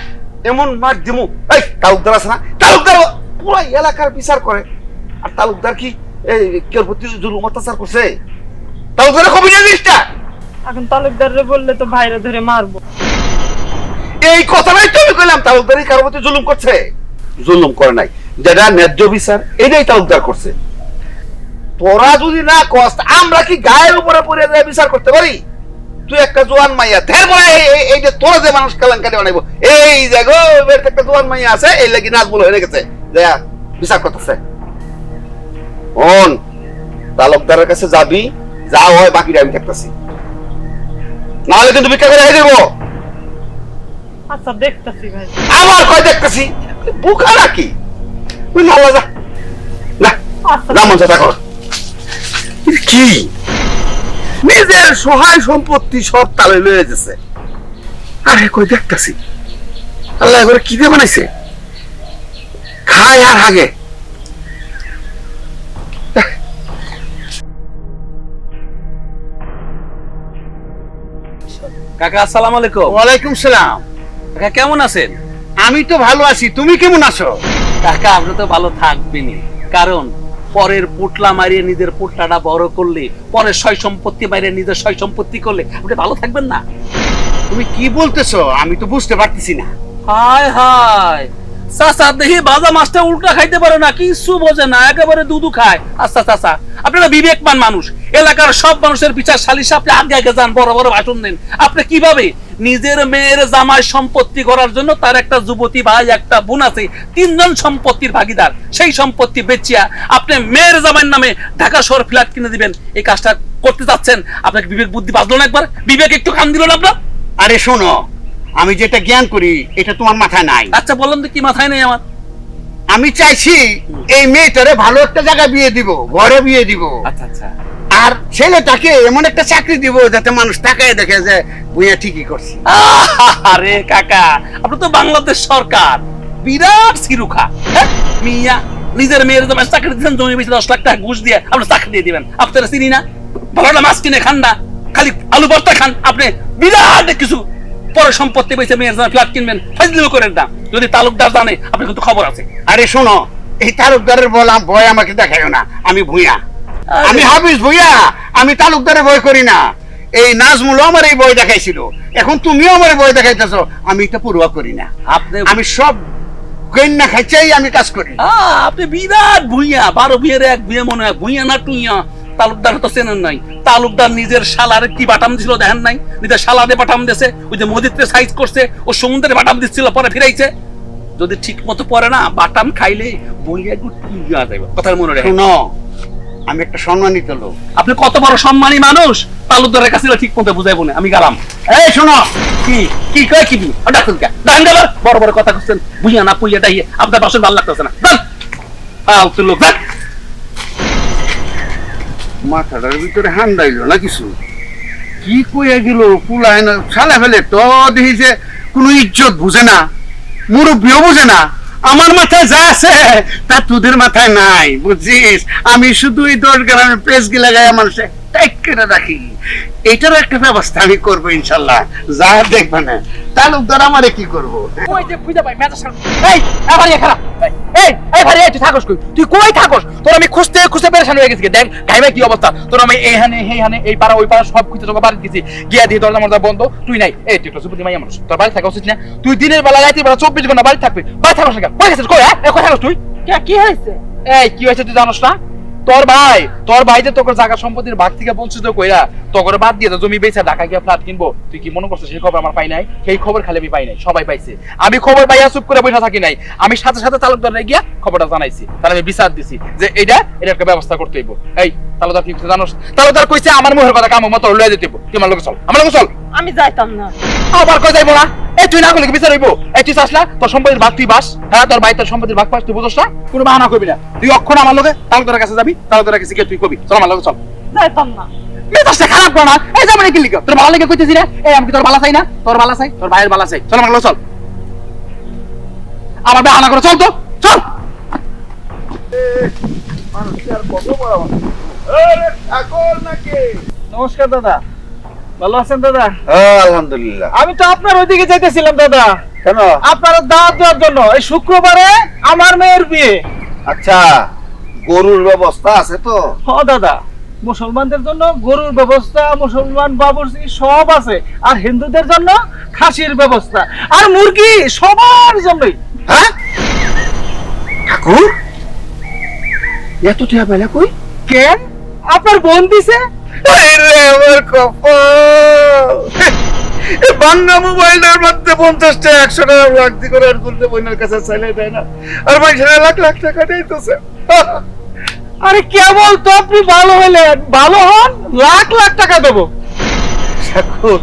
এমন মার দিমু। এই তালুকদার আছে না, তালুকদার পুরো এলাকার বিচার করে, আর তালুকদার কি এই কেউ প্রতি জুলুম অত্যাচার করছে? তালুকদারের কবি জিনিসটা এখন তালুকদাররে বললে তো ভাইরা ধরে মারবো। এই কথাটাই তো আমি কইলাম, তালুকদারই কারোর প্রতি জুলুম করছে? জুলুম করে নাই, যেটা ন্যায্য বিচার এইটাই তালুকদার করছে। তোরা যদি না কস আমরা কি গায়ের উপরে পড়ে যায় বিচার করতে পারি? তুই একটা জোয়ান মাইয়া ধের বলে এই যে তোরা যে মানুষ কেলেঙ্কারি বানাইবো, এই যে গো একটা জোয়ান মাইয়া আছে এই লাগি নাজবুল হয়ে গেছে যা বিচার করতেছে। তালুকদারের কাছে যাবি, যা হয় বাকিটা আমি দেখতেছি, নাহলে কিন্তু ভিক্ষা করে দেবো। আচ্ছা দেখতেছি ভাই। আবার কয় দেখতেছি? বুকা নাকি? তুই নালা যা না, না মন চেষ্টা কর। কি নিজের সহায় সম্পত্তি সব তালে লয়ে গেছে, আরে কই দেখতেছি? আল্লাহ করে কি দিয়ে বানাইছে? খায় আর হাগে। কাকা আসসালামু আলাইকুম। ওয়ালাইকুম সালাম। কাকা কেমন আছেন? আমি তো ভালো আছি, তুমি কেমন আছো? কাকা আপনি তো ভালো থাকবেনই, কারণ পরের পোটলা মারিয়ে নিজের পোটলাটা বড় করলে, পরের সয় সম্পত্তি মারিয়ে নিজের সয় সম্পত্তি করলে আপনি ভালো থাকবেন না। তুমি কি বলতেছো আমি তো বুঝতে পারতেছি না। হায় হায়, চাচা দেখি ভাজা মাছটা উল্টা খাইতে পারে না, কিছু বোঝে না, একেবারে দুধু খায়। আচ্ছা চাচা, আপনারা বিবেকমান মানুষ, এলাকার সব মানুষের বিচার সালিশে আপনি আগে আগে যান, বড় বড় ভাষণ দেন। আপনি কিভাবে নিজের মেয়ের জামাই সম্পত্তি করার জন্য তার একটা যুবতী ভাই একটা বোন আছে, তিনজন সম্পত্তির ভাগিদার, সেই সম্পত্তি বেচিয়া আপনি মেয়ের জামাইয়ের নামে ঢাকা শহর ফ্ল্যাট কিনে দিবেন, এই কাজটা করতে যাচ্ছেন? আপনাকে বিবেক বুদ্ধি বাজলো না একবার? বিবেক একটু কান দিল না আপনার? আরে শোনো, আমি যেটা জ্ঞান করি এটা তোমার মাথায় নাই। আচ্ছা বললাম তো কি মাথায় নেই আমার? আমি চাইছি এই মেয়েটারে ভালো একটা জায়গায় বিয়ে দিব, ঘরে বিয়ে দিব। আচ্ছা আচ্ছা, আর ছেলেটাকে এমন একটা চাকরি দিব যাতে মানুষ তাকায় দেখে যে বুইয়া ঠিকই করছে। আরে কাকা, আপনি তো বাংলাদেশ সরকার, বিরাট সিরুখা। হ্যাঁ? মিয়া নিজের মেয়ের জামাই চাকরি দিচ্ছেন, জমি বেশি 10 লাখ টাকা ঘুষ দিয়ে আপনি চাকরি দিয়ে দিবেন। আপনারা চিনি না, ভালো মাছ কিনে খান না, খালি আলু ভর্তা খান। আপনি বিরাট কিছু পরে সম্পত্তি বেঁচে মেয়ের জামাই ফ্ল্যাট কিনবেন, ফাজলিও করেন না। যদি তালুকদার জানে আপনি কিন্তু খবর আছে। আরে শোনো, এই তালুকদারের বললাম ভয় আমাকে দেখাইও না, আমি ভুইয়া, আমি হাফিজ ভুইয়া, আমি তালুকদারের ভয় করি না। এই নাজমুল আমার এই ভয় দেখাইছিল, এখন তুমিও আমার ভয় দেখাইতেছো, আমি এটা পূর্বা করি না। আমি সব কন্যা খাইচাই আমি কাজ করি। আপনি বিরাট ভুইয়া, 12 বিয়ের এক বিয়ে মনে হয়, ভুইয়া না টুইয়া। তালুকদার তো চেনেন নাই, তালুকদার নিজের শালার কি বাটাম দিছিল দেখেন নাই? নিজের শালারে বাটাম দিয়েছে, ওই যে মসজিদে সাইজ করছে, ও সমুদ্রে বাটাম দিচ্ছিল, পরে ফিরাইছে। যদি ঠিক মতো পরে না, বাটাম খাইলে বইয়া একটু টুইয়া যাবে, কথার মনে রাখেন। শোনো, আমি একটা সম্মানিত লোক। আপনি কত বড় সম্মানী মানুষ, তালুকদারের কাছে ঠিক মতো বুঝাইবো না, আমি গেলাম। এই শোনো, কি কি কয় কি ডাকুন কে দান গেল, বড় বড় কথা করছেন, বুঝিয়া না পুইয়া দাইয়ে আপনার বাসন ভালো লাগতেছে না। যান ফালতু লোক, যান। মাথাটার ভিতরে হান্দাইলো না কিছু, কি কইয়া গেল পুলায় না সালা ফেলে তো দেখি যে কোনো ইজ্জত বুঝে না, মুরব্বীও বুঝে না। আমার মাথায় যা আছে তা তোদের মাথায় নাই, বুঝছিস? আমি শুধু এই 10 গ্রামে প্রেস গিলা গায়ে মানুষে টাইট করে রাখি। এটারও একটা ব্যবস্থা আমি করবো ইনশাল্লাহ, যা দেখবে না। তালুকদার আমারে কি করবো? ওই যে পূজা ভাই মেজাজ খারাপ। এই ভাই খারাপ, এই ভাই তুই থাকস কই? তুই কই থাকস? তোর আমি খুঁজতে খুঁজতে পেরেশান হয়ে গেছি। দেখ গাইবে কি অবস্থা তোর, আমি এইখানে এই পাড়া ওই পাড়া সব কিছু তোকে বাড়ি দিছি, গিয়া দিয়ে দরজা মরজা বন্ধ, তুই নাই। এই তুই তো সুপুতি মাইয়া মানুষ, তোর বাড়ি থাকা উচিত না? তুই দিনের বেলা রাতের বেলা 24 ঘন্টা বাড়ি থাকবি, বাড়ি থাকস না? কই গেছিস? কই কই থাকস তুই? কি হয়েছে? এই কি হয়েছে তুই জানোস না? তোর ভাই যে তোর জায়গা সম্পত্তির ভাগ থেকে বঞ্চিত কইরা তোর বাদ দিয়ে জমি বেচা ঢাকা গিয়ে ফ্ল্যাট কিনবো, তুই কি মনে করছিস সেই খবর আমার পাই নাই? সেই খবর খালি আমি পাই নাই, সবাই পাইছে। আমি খবর পাইয়া চুপ করে বসে থাকি নাই, আমি সাথে সাথে তালুকদারে গিয়া খবরটা জানাইছি, তাহলে আমি বিচার দিছি যে এটা একটা ব্যবস্থা করতে হইব। এই তালুকদার কি জানোস? তালুকদার কইছে আমার মুখের কথা কাম মতো লয়ে যেতে হইব, তুই আমার লগে চল, আমার লগে চল। আমি যাইতাম না। আবার কই যাইবো না? এই তুই না করলে কি বিচার হইব? এই তুই চাস না তোর সম্পত্তির ভাগ তুই বাস? হ্যাঁ, তোর ভাই তোর সম্পত্তির ভাগ পাস, তুই বুঝছ না? কোনো বাহানা করবি না, তুই অক্ষণ আমার লগে তালুকদারের কাছে যাবি, তালুকদারের কাছে গিয়ে তুই কবি চল আমার লগে চল। যাইতাম না। মেজাজটা খারাপ কর না, এই যাবে না কি লিখো? তোর ভালো লেগে কইতেছি না? এই আমি কি তোর ভালো চাই না? তোর ভালো চাই, তোর ভাইয়ের ভালো চাই, চল আমার লগে চল। আমার বাহানা করে চল তো, চল। নমস্কার দাদা, ভালো আছেন দাদা? আলহামদুলিল্লাহ। আমি তো আপনার ওইদিকে যাইতেছিলাম দাদা, কেন? আপনার দাওয়াত দেওয়ার জন্য। এই শুক্রবারে আমার মেয়ের বিয়ে। আচ্ছা, গরুর ব্যবস্থা আছে তো? হ দাদা, মুসলমানদের জন্য গরুর ব্যবস্থা, মুসলমান বাবুর্চি সব আছে, আর হিন্দুদের জন্য খাসির ব্যবস্থা, আর মুরগি সবার জন্যই। হ্যাঁ ঠাকুর, এত টাকা পেলে কই? কেন, আপনার বোন দিছে? আমার কপাল, বাংলা মোবাইলের মধ্যে 50 টাকা 100 টাকা রাখতে করে আর বলতে বোনের কাছে চাইলে দেয় না, আর ভাই লাখ লাখ টাকা দিতেছে। আরে কেবল তো আপনি ভালো হলেন, ভালো হন, লাখ লাখ টাকা দেবো। ঠাকুর,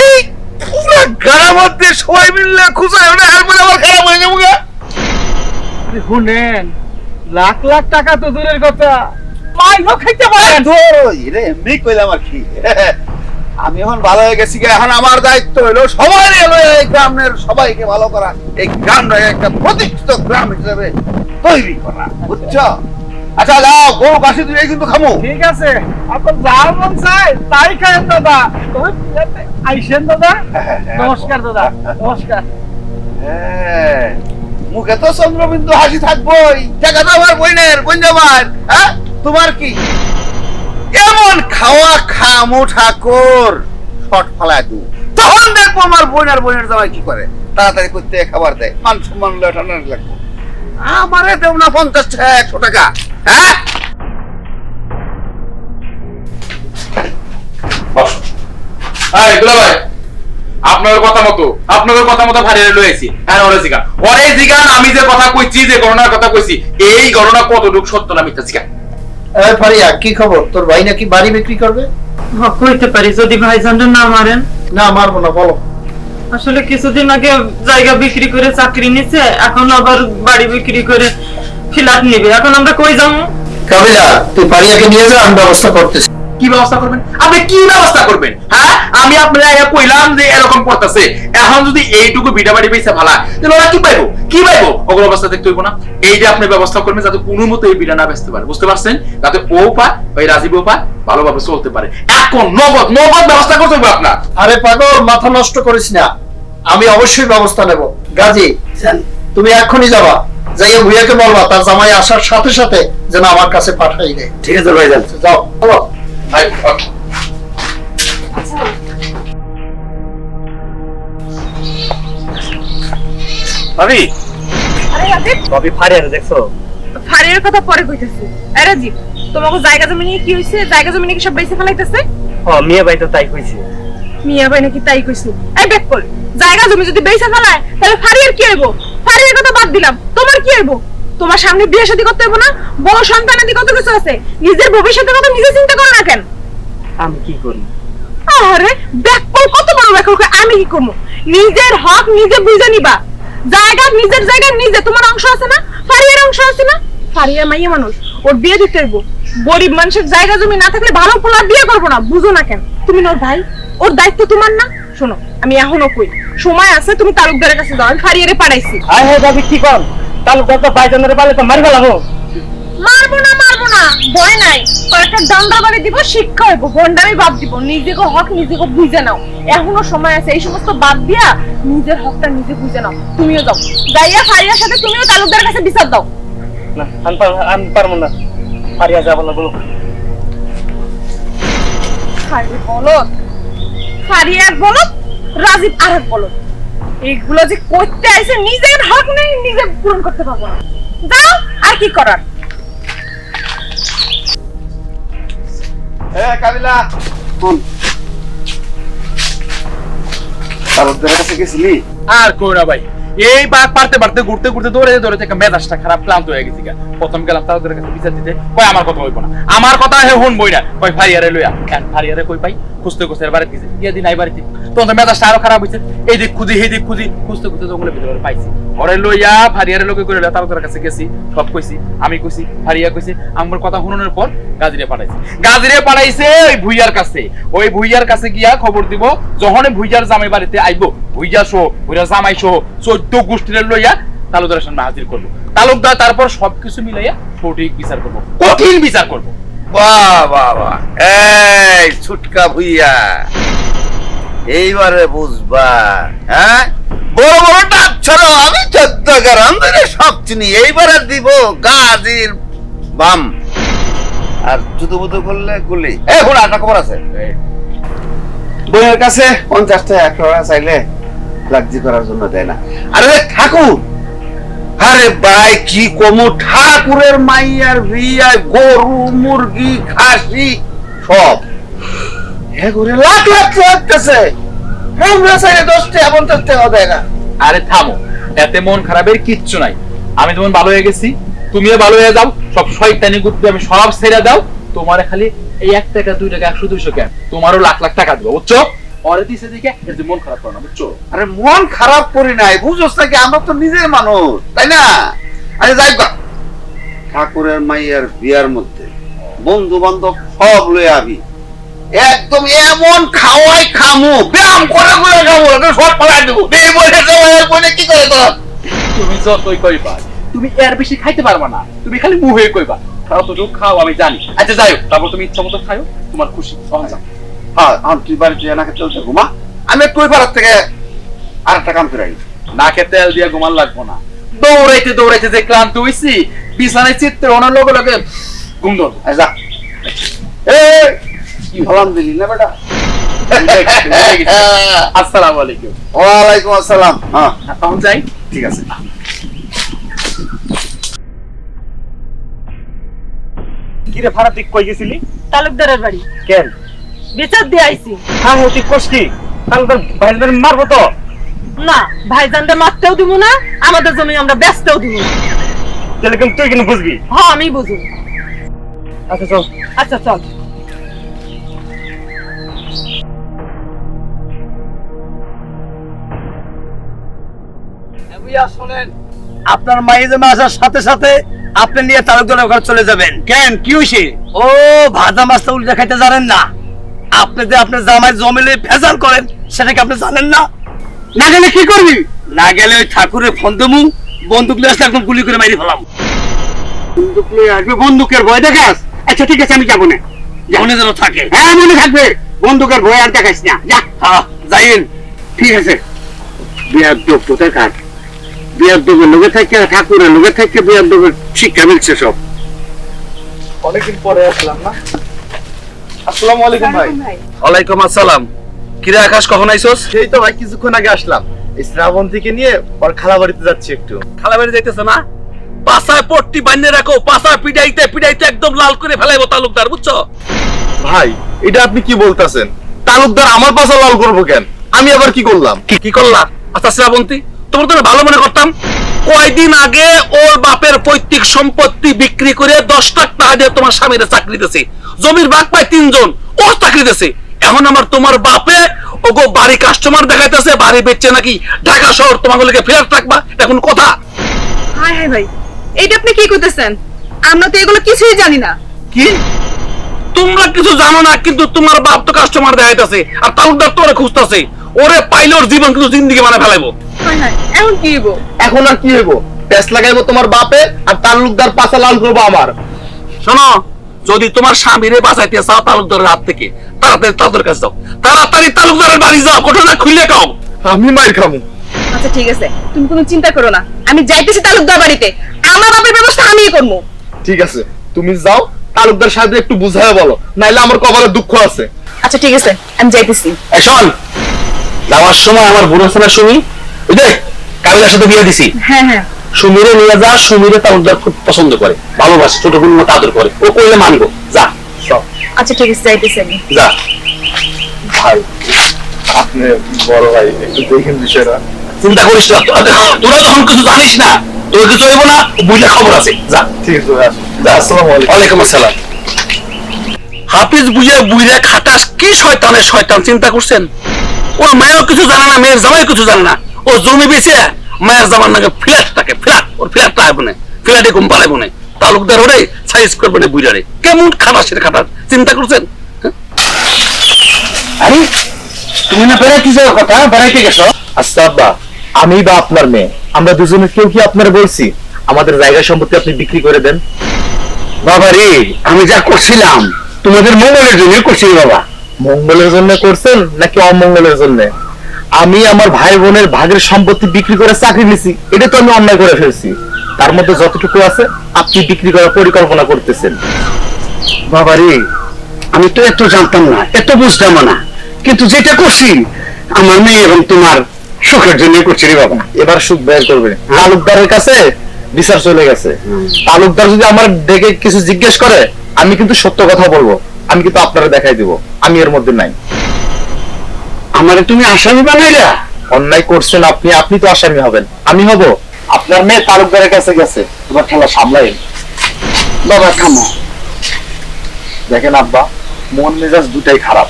এই পুরো গাড়ার মধ্যে সবাই মিললে খুঁজে ওটা আর বলে আমার খারাপ হয়ে যাবো গা। আরে শুনেন, লাখ লাখ টাকা তো দূরের কথা, মাইনও খাইতে পারেন। রে এমনি কইলাম আর কি, আমি এখন ভালো হয়ে গেছি, এখন আমার দায়িত্ব হলো সবাই এলো এই গ্রামের সবাইকে ভালো করা, এই গ্রামটাকে একটা প্রতিষ্ঠিত গ্রাম হিসেবে তৈরি করা, বুঝছো? আচ্ছা যাও গরু কাশি তুই কিন্তু খামু। ঠিক আছে, আপনার যা মন চায় তাই খায়েন দাদা। তবে বিয়েতে আইসেন দাদা। নমস্কার দাদা, নমস্কার। হ্যাঁ, মুখে তো চন্দ্রবিন্দু হাসি থাকবোই। দেখা তো আমার বোনের বোন জামার, হ্যাঁ তোমার কি এমন খাওয়া খামু ঠাকুর শট ফালায় তুমি, তখন দেখবো আমার বোন আর বোনের জামাই কি করে, তাড়াতাড়ি করতে খাবার দেয়, মান সম্মান ঠান্ডা লাগবো। আমারে দেব না 50 টাকা 100 টাকা, হ্যাঁ এই দুলা ভাই, আপনার কথা মতো ভারিয়ে লইছি। হ্যাঁ ওরে জিগান, আমি যে কথা কইছি, যে গণনার কথা কইছি, এই গণনা কতটুকু সত্য না মিথ্যা জিগান। এই ফারিয়া, কি খবর? তোর ভাই নাকি বাড়ি বিক্রি করবে? কইতে পারি যদি ভাইজানটা না মারেন। না মারবো না, বলো। আসলে কিছুদিন আগে জায়গা বিক্রি করে চাকরি নিছে, এখন আবার বাড়ি বিক্রি করে ফ্ল্যাট নিবে। এখন আমরা কই যাবো? কাবিলা, তুই ফারিয়াকে নিয়ে যা, আমি ব্যবস্থা করতেছি। কি ব্যবস্থা করবেন আপনি? কি ব্যবস্থা করবেন? হ্যাঁ, আমি আপনার কইলাম যে এরকম করতেছে, এখন যদি এইটুকু ভিটা বাড়ি পেয়েছে ভালা, তাহলে ওরা কি পাইবো? ওগুলো অবস্থা দেখতে হইব না। এই যে আপনি ব্যবস্থা করবেন যাতে কোনো মতো এই ভিটা না বেচতে পারে, বুঝতে পারছেন? যাতে ও পায়, ওই রাজীব ও পায়, ভালোভাবে চলতে পারে। এখন নগদ ব্যবস্থা করতে হবে আপনার। আরে পাগল, মাথা নষ্ট করিস না, আমি অবশ্যই ব্যবস্থা নেব। গাজী, তুমি এখনই যাবা, যাইয়া ভুইয়াকে বলবা তার জামাই আসার সাথে সাথে যেন আমার কাছে পাঠাই দেয়। ঠিক আছে ভাইজান, যাও চলো। ভাবি, আরে রাজীব, ভাবি ফারিয়ারে দেখছো? ফারিয়ার কথা পরে কইতেছি। আরে রাজীব, তোমাকে জায়গা জমি নিয়ে কি হইছে? জায়গা জমি নাকি সব বেঁচে ফেলাইতেছে? মিয়া ভাই তো তাই কইছে। মিয়া ভাই নাকি তাই কইছে? এই বেক কল, জায়গা জমি যদি বেঁচে ফেলায় তাহলে ফারিয়ার কি হইব? ফারিয়ার কথা বাদ দিলাম, তোমার কি হইব? তোমার সামনে বিয়ে শাদী করতে হইব না? বড় সন্তানাদি কত কিছু আছে, নিজের ভবিষ্যতের কথা নিজে চিন্তা করো না কেন? আমি কি করি? আরে বেক কল, কত বড় বেক কল, আমি কি করব? নিজের হক নিজে বুঝে নিবা। নিজের জায়গা নিজে, তোমার অংশ আছে না, ফারিয়ার অংশ আছে না। ফারিয়া মাইয়া মানুষ, ওর বিয়ে দিতে হইব। গরিব মানুষের জায়গা জমি না থাকলে ভালো পোলা বিয়ে করবো না, বুঝো না কেন? তুমি ওর ভাই, ওর দায়িত্ব তোমার না? শোনো, আমি এখনো কই, সময় আছে, তুমি তালুকদারের কাছে যাও, আমি ফারিয়ারে পাঠাইছি। আয় হে ভাবি, কি কর? তালুকদার তো ভাইজানের পালে তো মারি ফেলাবো। মারবো না, ভয় নাই, কয়েকটা দণ্ডা বাড়ি দিব, শিক্ষা হইব, ভন্ডামি বাদ দিব, নিজেকে হক নিজেকে বুঝে নাও। এখনো সময় আছে, এই সমস্ত বাদ দিয়া নিজের হকটা নিজে বুঝে নাও। তুমিও যাও, যাইয়া ফারিয়ার সাথে তুমিও তালুকদারের কাছে বিচার দাও। না, আমি পারবো না, ফারিয়া যাবো না, বলো। ফারিয়া এক বলত, রাজীব আর এক বলত, এইগুলো যে করতে আইছে, নিজের হক নেই, নিজে পূরণ করতে পারবো না। যাও, আর কি করার। কাবিলা তালুকদারের কাছে গেছিলি? আর কই না ভাই, এই পারতে ঘুরতে দৌড়ে একটা মেজাজটা খারাপ, ক্লান্ত হয়ে গেছি। প্রথম গেলাম তালুকদারের কাছে বিচার দিতে, কই আমার কথা হইব না, আমার কথা হে শুনবই না, কই ফারিয়ারে লইয়া। কেন ফারিয়ারে কই পাই? খুঁজতে বাড়িতে গেছে, ইয়া দিন বাড়িতে, তখন তো মেজাজটা আরো খারাপ হয়েছে। এই দিক খুঁজি সেই দিক খুঁজি, খুঁজতে জঙ্গলের ভিতরে পাইছি। ঘরে লইয়া ফারিয়ারে লোকে করে তালুকদারের কাছে গেছি, সব কইছি, আমি কইছি, ফারিয়া কইছি। আমার কথা শুনানোর পর গাজীরে পাঠাইছে ওই ভুইয়ার কাছে। ওই ভুইয়ার কাছে গিয়া খবর দিব, যখন ভুইয়ার জামাই বাড়িতে আইবো, ভুইয়া জামাই সহ 14 গোষ্ঠীর লইয়া তালুকদারের সামনে হাজির করবো। তালুকদার তারপর সবকিছু মিলাইয়া সঠিক বিচার করবো, কঠিন বিচার করবো। বাহ, এই ছুটকা ভুইয়া, এইবারে বুঝবা। হ্যাঁ, বড় ডাক ছাড়ো, আমি 14 গ্রাম ধরে সব চিনি। এইবারে দিব গাজীর বাম, আর জুতো বুতো করলে গুলি। এখন একটা খবর আছে, বইয়ের কাছে 50 টাকা 100 টাকা চাইলে লাগজি করার জন্য দেয় না। আরে ঠাকুর, আরে ভাই কি কমু, ঠাকুরের মাইয়ার বিয়ায় গরু মুরগি খাসি সব এগুলো লাখ লাগতেছে, আমরা চাইলে 10 টাকা 50 টাকা দেয় না। আরে থামো, এতে মন খারাপের কিচ্ছু নাই। আমি যেমন ভালো হয়ে গেছি, তুমিও ভালো হয়ে যাও, সব শয়তানি গুপ্তি আমি সব ছেড়ে দাও। তোমার খালি এই 1 টাকা 2 টাকা 100 200 কেন, তোমারও লাখ লাখ টাকা দেবো, বুঝছো? পরে দিছে দেখে এতে মন খারাপ করো না, বুঝছো? আরে মন খারাপ করি নাই, বুঝোস নাকি, আমরা তো নিজের মানুষ, তাই না? আরে যাই ঠাকুরের মাইয়ার বিয়ার মধ্যে বন্ধু বান্ধব সব লয়ে আবি, একদম এমন খাওয়াই খামু, ব্যায়াম করে খাবো, সব পালাই দেবো। কি করে তোর? তুমি যতই কইবা, তুমি এর বেশি খাইতে পারবা না, তুমি খালি মুহে কইবা অতটুকু খাও আমি জানি। আচ্ছা যাই হোক, তারপর তুমি ইচ্ছা মতো খাও, তোমার খুশি। তখন যাও। হ্যাঁ তুই বাড়িতে না খেতে চলছে ঘুমা, আমি একটু ওই পাড়ার থেকে আর একটা কাম করে আই। না খেতে তেল দিয়ে ঘুমান লাগবো না, দৌড়াইতে দৌড়াইতে যে ক্লান্ত হইছি, বিছানায় চিত্তে ওনার লগে লগে ঘুম ধরবো। যা এই কি হলাম দিলি না বেটা। আসসালামু আলাইকুম। ওয়ালাইকুম আসসালাম। হ্যাঁ তখন যাই। ঠিক আছে। কিরে ভাড়া তুই কই গেছিলি? তালুকদারের বাড়ি কেন? বিচার দিয়ে আইছি। হ্যাঁ তুই কোস কি? তাহলে ভাইদের মারবো তো? না, ভাইজানদের মারতেও দিব না, আমাদের জমি আমরা বেচতেও দিব না। তাহলে কিন্তু তুই কিন্তু বুঝবি। হ্যাঁ আমি বুঝি। আচ্ছা চল। আচ্ছা চল। শোনেন, আপনার মাইজমা আসার সাথে সাথে আপনি নিয়ে তালুকদারের ঘর চলে যাবেন। কেন কি হইছে? ও ভাজা মাছটা উল্টে খাইতে জানেন না? আপনি যে আপনার জামাই জমিলে ভেজাল করেন সেটা কি আপনি জানেন না? না গেলে কি করবি? না গেলে ওই ঠাকুরের ফোন দেবো, বন্দুক নিয়ে আসলে একদম গুলি করে মারি ফেলাম। বন্দুক নিয়ে আসবে, বন্দুকের ভয় দেখাস? আচ্ছা ঠিক আছে, আমি যাবো না। মনে যেন থাকে। হ্যাঁ মনে থাকবে, বন্দুকের ভয় আর দেখাস না। যা। হ্যাঁ যাইন। ঠিক আছে। বিয়ার দোপ কোথায় কার? বিয়ার দোপের লোকে থাকে, ঠাকুরের লোকে থাকে, বিয়ার দোপের শিক্ষা মিলছে সব। অনেকদিন পরে আসলাম না। আসসালামু আলাইকুম ভাই। ওয়ালাইকুম আসসালাম। কিরে আকাশ, কখন আইছস? সেই তো ভাই কিছুক্ষণ আগে আসলাম, এই শ্রাবন্তীকে নিয়ে ওর খালা বাড়িতে যাচ্ছি একটু। খালা বাড়ি যাইতেছে না? পাছায় পট্টি বান্ধে রাখো, পাছা পিটাইতে পিটাইতে একদম লাল করে ফেলাইবো তালুকদার, বুঝছো? ভাই এটা আপনি কি বলতাছেন? তালুকদার আমার পাশা লাল করবো কেন? আমি আবার কি করলাম? কি করলা? আচ্ছা শ্রাবন্তী, তোমার তো ভালো মনে করতাম। কয়দিন আগে ওর বাপের পৈতৃক সম্পত্তি বিক্রি করে 10 লাখ টাকা দিয়ে তোমার স্বামীর চাকরি দিতেছে, জমির ভাগ পায় 3 জন, ও চাকরি দিতেছে। এখন আমার তোমার বাপে ওগো বাড়ি কাস্টমার দেখাইতেছে, বাড়ি বেচছে নাকি ঢাকা শহর তোমাগুলোকে ফেরত রাখবা। এখন কথা হায় হায় ভাই, এইটা আপনি কি করতেছেন? আমরা তো এগুলো কিছুই জানি না। কি? তোমরা কিছু জানো না, কিন্তু তোমার বাপ তো কাস্টমার দেখাইতেছে আর তালুকদার তোরে খুঁজতেছে। ওরে পাইলে ওর জীবন কিন্তু জিন্দিগি মানে ফেলাইবো। হায় হায়, এখন কি হইব? এখন আর কি হইব? প্যাস লাগাইবো তোমার বাপে, আর তালুকদার পাশা লাল করবো আমার। শোনো, যদি তোমার স্বামীরে বাঁচাইতে চাও তালুকদারের হাত থেকে, তাড়াতাড়ি তাদের কাছে যাও, তাড়াতাড়ি তালুকদারের বাড়ি যাও, ঘটনা খুলে কাও। আমি মাইর খামু। আচ্ছা ঠিক আছে, তুমি কোনো চিন্তা করো না, আমি যাইতেছি তালুকদার বাড়িতে, আমার বাপের ব্যবস্থা আমিই করবো। ঠিক আছে, তুমি যাও, তালুকদার সাহেব একটু বুঝাইয়া বলো, নাইলে আমার কপালে দুঃখ আছে। আচ্ছা ঠিক আছে, আমি যাইতেছি। এই শোন, যাওয়ার সময় আমার বুড়ো আছে না সুমি, ওই যে কাবিলার সাথে বিয়ে দিছি, হ্যাঁ হ্যাঁ, সুমিরে নিয়ে যা। সুমিরে তালুকদার খুব পছন্দ করে, ভালোবাসে, ছোট বোন মতো আদর করে, ও কইলে মানবো। যা সব। আচ্ছা ঠিক আছে, যাইতেছি আমি। যা। ভাই আপনি বড় ভাই, একটু দেখেন বিষয়টা। চিন্তা করিস না, তোরা তখন কিছু জানিস না, তোর কিছু হইব না, বুঝলে খবর আছে। যা। ঠিক আছে ভাই, আসুন। আসসালামু আলাইকুম। ওয়ালাইকুম আসসালাম। হাফিজ বুঝে বুঝে খাটাস, কি শয়তানের শয়তান, চিন্তা করছেন? ওর মায়েরও কিছু জানে না, মেয়ের জামাই কিছু জানে না। ও জমি বেচে মায়ের জামার নাকি ফ্ল্যাট থাকে, ফ্ল্যাট, ওর ফ্ল্যাটটা আইব না, ফ্ল্যাটে ঘুম পালাইব না, তালুকদার ওরে সাইজ করবে না বুঝারে। কেমন খাটাসের খাটাস, চিন্তা করছেন? আরে তুমি না বেড়াইতে যাও, কথা বেড়াইতে গেছো? আচ্ছা আব্বা, আমি বা আপনার মেয়ে, আমরা দুজনে কেউ কি আপনার বলছি আমাদের জায়গা সম্পত্তি আপনি বিক্রি করে দেন? বাবা রে, আমি যা করছিলাম তোমাদের মঙ্গলের জন্য করছি বাবা। মঙ্গলের জন্য করছেন নাকি অমঙ্গলের জন্য? আমি আমার ভাই বোনের ভাগের সম্পত্তি বিক্রি করে চাকরি নিছি, এটা তো আমি অন্যায় করে ফেলছি। তার মধ্যে যতটুকু আছে আপনি বিক্রি করার পরিকল্পনা করতেছেন। বাবা রে, আমি তো এত জানতাম না, এত বুঝতাম না, কিন্তু যেটা করছি আমার মেয়ে এবং তোমার সুখের জন্য করছি রে বাবা। এবার সুখ বের করবে। তালুকদারের কাছে বিচার চলে গেছে। তালুকদার যদি আমার ডেকে কিছু জিজ্ঞেস করে, আমি কিন্তু সত্য কথা বলবো, আমি কিন্তু আপনারা দেখাই দিব আমি এর মধ্যে নাই। আমারে তুমি আসামি বানাইলা? অন্যায় করছেন আপনি, আপনি তো আসামি হবেন, আমি হব? আপনার মেয়ে তালুকদারের কাছে গেছে, এবার খেলা সামলাই। বাবা থামো। দেখেন আব্বা, মন মেজাজ দুটাই খারাপ।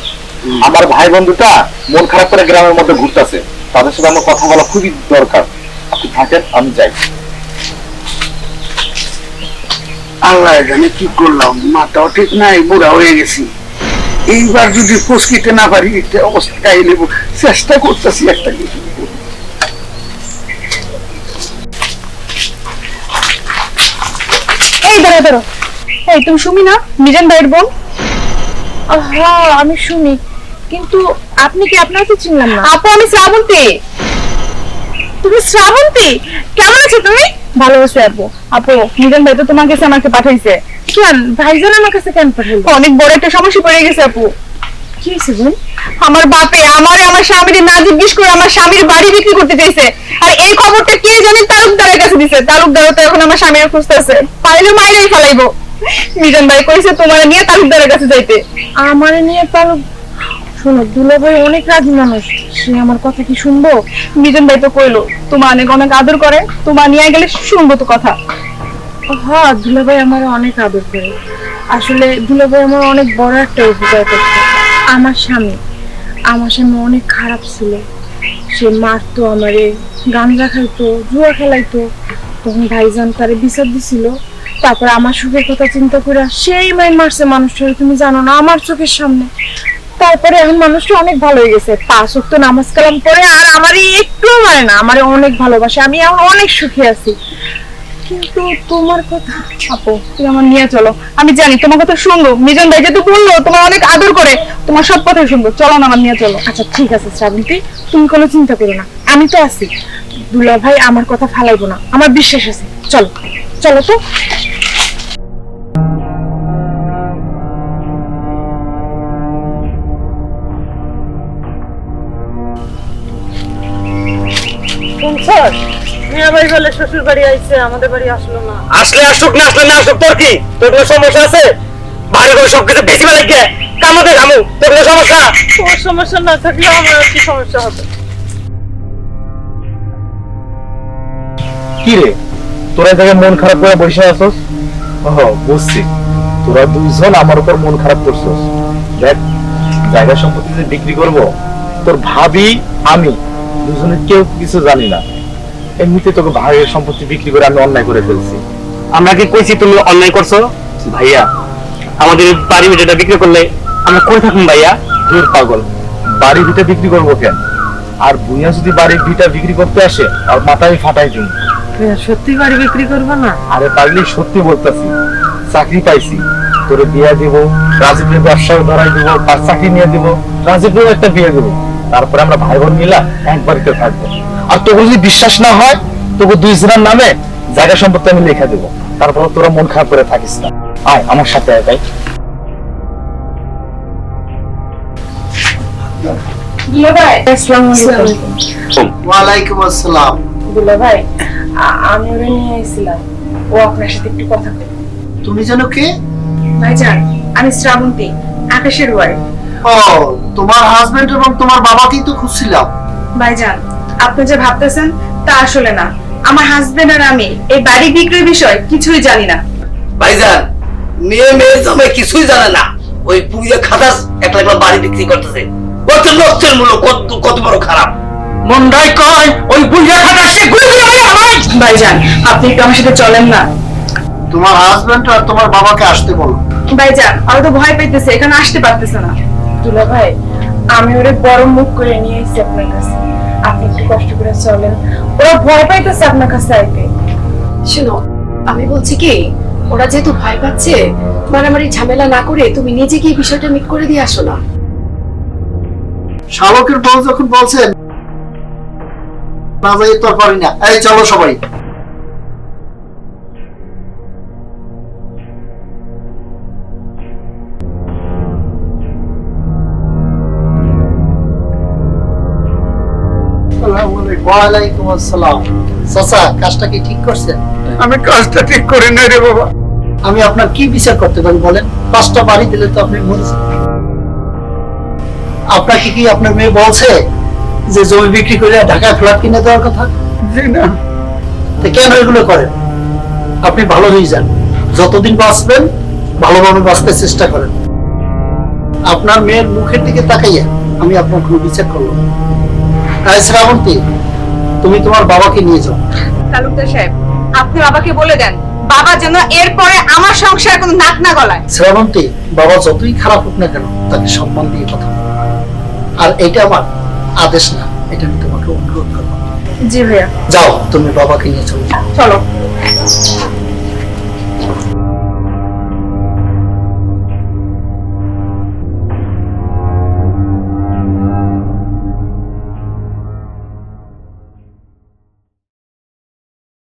আমার ভাই বন্ধুটা মন খারাপ করে গ্রামের মধ্যে ঘুরতেছে, তাদের সাথে আমার কথা বলা খুবই দরকার। আপনি থাকেন, আমি যাই। আল্লাহ জানে কি করলাম, মাথাও ঠিক নাই, বুড়া হয়ে গেছি। এইবার যদি ফসকিতে না পারি, এটা অবস্থায় নেব, চেষ্টা করতেছি একটা কিছু। এই ধরো ধরো, এই তুমি শুনি না মিজান ভাইয়ের বোন? হ্যাঁ আমি শুনি, কিন্তু আপনি কি? আপনার তো চিনলাম না। আপু আমি শ্রাবন্তী। তুমি শ্রাবন্তী? কেমন আছো তুমি? ভালো আছি আপু। আপু মিজান ভাই তো তোমার কাছে আমাকে পাঠাইছে। কেন ভাইজান আমার কাছে কেন পাঠাইলো? অনেক বড় একটা সমস্যা পড়ে গেছে আপু। কি হয়েছে বোন? আমার বাপে আমার স্বামীর না জিজ্ঞেস করে আমার স্বামীর বাড়ি বিক্রি করতে চাইছে, আর এই খবরটা কে জানি তালুকদারের কাছে দিছে। তালুকদারও তো এখন আমার স্বামীর খুঁজতেছে, পাইলে মাইরেই ফেলাইবো। মিজান ভাই কইছে তোমার নিয়ে তালুকদারের কাছে যাইতে। আমার নিয়ে তালুক? শোনো দুলাভাই অনেক রাজি মানুষ, সে আমার কথা কি শুনবো? মিজান ভাই তো কইলো তোমার অনেক অনেক আদর করে, তোমার নিয়ে গেলে শুনবো তো কথা। হ্যাঁ দুলাভাই আমার অনেক আদর করে। আসলে দুলাভাই আমার অনেক বড় একটা উপকার করছে। আমার স্বামী অনেক খারাপ ছিল, সে মারতো আমারে, গাঁজা খাইতো, জুয়া খেলাইতো। তখন ভাইজান তারে বিচার দিছিল, তারপর আমার সুখের কথা চিন্তা করে সেই মারছে মানুষটা, তুমি জানো না, আমার চোখের সামনে। তারপরে এখন মানুষটা অনেক ভালো হয়ে গেছে, 5 ওয়াক্ত নামাজ কালাম পড়ে, আর আমারই একটু মানে না, আমারে অনেক ভালোবাসে, আমি এখন অনেক সুখী আছি। কিন্তু তোমার কথা আপু, তুমি আমার নিয়ে চলো। আমি জানি তোমার কথা শুনবো, মিজান ভাই যেহেতু বললো তোমার অনেক আদর করে, তোমার সব কথাই শুনবো। চলো না, আমার নিয়ে চলো। আচ্ছা ঠিক আছে শ্রাবন্তী, তুমি কোনো চিন্তা করো না, আমি তো আছি। দুলা ভাই আমার কথা ফালাইবো না, আমার বিশ্বাস আছে। চলো চলো তো। শ্বশুর বাড়ি আইছে, আমাদের বাড়ি আসলো না। আসলে আসুক, না আসলে না আসুক, তোর কি? তোর কোনো সমস্যা আছে? বাড়ি ঘর সবকিছু বেশি বেলা গে কামতে ঘামু, তোর কোনো সমস্যা? তোর সমস্যা না থাকলে আমার কি সমস্যা হবে? কি রে, তোরা থেকে মন খারাপ করে বসে আছস? বুঝছি, তোরা দুইজন আমার উপর মন খারাপ করছস। দেখ, জায়গা সম্পত্তি যে বিক্রি করব, তোর ভাবি আমি দুজনে কেউ কিছু জানি না। এমনিতে তোকে ভাইয়ের সম্পত্তি বিক্রি করে আমি অন্যায় করে ফেলছি। আমরা কি কইছি তুমি অন্যায় করছো? ভাইয়া, আমাদের বাড়ি ভিটাটা বিক্রি করলে আমরা কই থাকুন ভাইয়া? দূর পাগল, বাড়ি ভিটা বিক্রি করবো কেন? আর বুইয়া যদি বাড়ি ভিটা বিক্রি করতে আসে, আর মাথায় ফাটাই জন্য। সত্যি বাড়ি বিক্রি করবো না? আরে পাগলি, সত্যি বলতেছি, চাকরি পাইছি, তোরে বিয়ে দিব, রাজীবের ব্যবসাও ধরাই দিব, তার চাকরি নিয়ে দিব, রাজীবের একটা বিয়ে দিব, তারপরে আমরা ভাই বোন মিলা এক বাড়িতে থাকবো। আর তোকে যদি বিশ্বাস না হয়, তোকে দুইজনের নামে জায়গা সম্পত্তি আমি লিখে দেবো, তারপর তোরা মন খারাপ করে থাকিস না। আয় আমার সাথে আয় ভাই। দুলা ভাই আসসালামু আলাইকুম। ওয়ালাইকুম আসসালাম। দুলা ভাই আমি ওরে নিয়ে আইছিলাম, ও আপনার সাথে একটু কথা বলবে। তুমি জানো কে? ভাইজান আমি শ্রাবন্তী, আকাশের ওয়াইফ। ও, তোমার হাজবেন্ড এবং তোমার বাবাকেই তো খুঁজছিলাম। ভাইজান আপনি যে ভাবতেছেন তা আসলে না, আমার হাজবেন্ড আর আমি এই বাড়ি বিক্রির বিষয় কিছুই জানি না। ভাইজান, মেয়ের জামাই কিছুই জানে না, ওই পুজো খাদাস একটা বাড়ি বিক্রি করতেছে। কত লক্ষের মূল্য, কত বড় খারাপ। মন্ডাই কয় ওই বুঝা খাটা সে গুলি করে আমায়। ভাইজান আপনি একটু আমার সাথে চলেন না। তোমার হাজবেন্ড আর তোমার বাবাকে আসতে বলো। ভাইজান ওরা তো ভয় পাইতেছে, এখানে আসতে পারতেছে না। দুলা ভাই আমি ওরে বড় মুখ করে নিয়ে এসেছি আপনার কাছে, আপনি একটু কষ্ট করে চলেন, ওরা ভয় পাইতেছে আপনার কাছে আইতে। শোনো, আমি বলছি কি, ওরা যেহেতু ভয় পাচ্ছে, মারামারি ঝামেলা না করে তুমি নিজে গিয়ে বিষয়টা মিট করে দিয়ে আসো না। শালকের বউ যখন বলছেন না যাই তো আর পারি না। এই চলো সবাই। ওয়ালাইকুম আসসালাম। চাচা, কাজটা কি ঠিক করছেন? আমি কাজটা ঠিক করি নাই রে বাবা। আমি আপনার কি বিচার করতে পারি বলেন? 5টা বাড়ি দিলে তো আপনি মরেছেন। আপনাকে কি আপনার মেয়ে বলছে যে জমি বিক্রি করে ঢাকায় ফ্ল্যাট কিনে দেওয়ার কথা? জি না। তো কেন এগুলো করেন? আপনি ভালো হয়ে যান, যতদিন বাঁচবেন ভালোভাবে বাঁচতে চেষ্টা করেন। আপনার মেয়ের মুখের দিকে তাকাইয়া আমি আপনার কোনো বিচার করলাম না। শ্রাবন্তী, তুমি তোমার বাবাকে নিয়ে যাও। তালুকদার সাহেব আপনি বাবাকে বলে দেন, বাবা যেন এরপরে আমার সংসার কোনো নাক না গলায়। শ্রাবন্তী, বাবা যতই খারাপ হোক না কেন, তাকে সম্মান দিয়ে কথা বলো। আর এটা আমার আদেশ না, এটা আমি তোমাকে অনুরোধ করবো। জি ভাইয়া। যাও, তুমি বাবাকে নিয়ে চলো। চলো।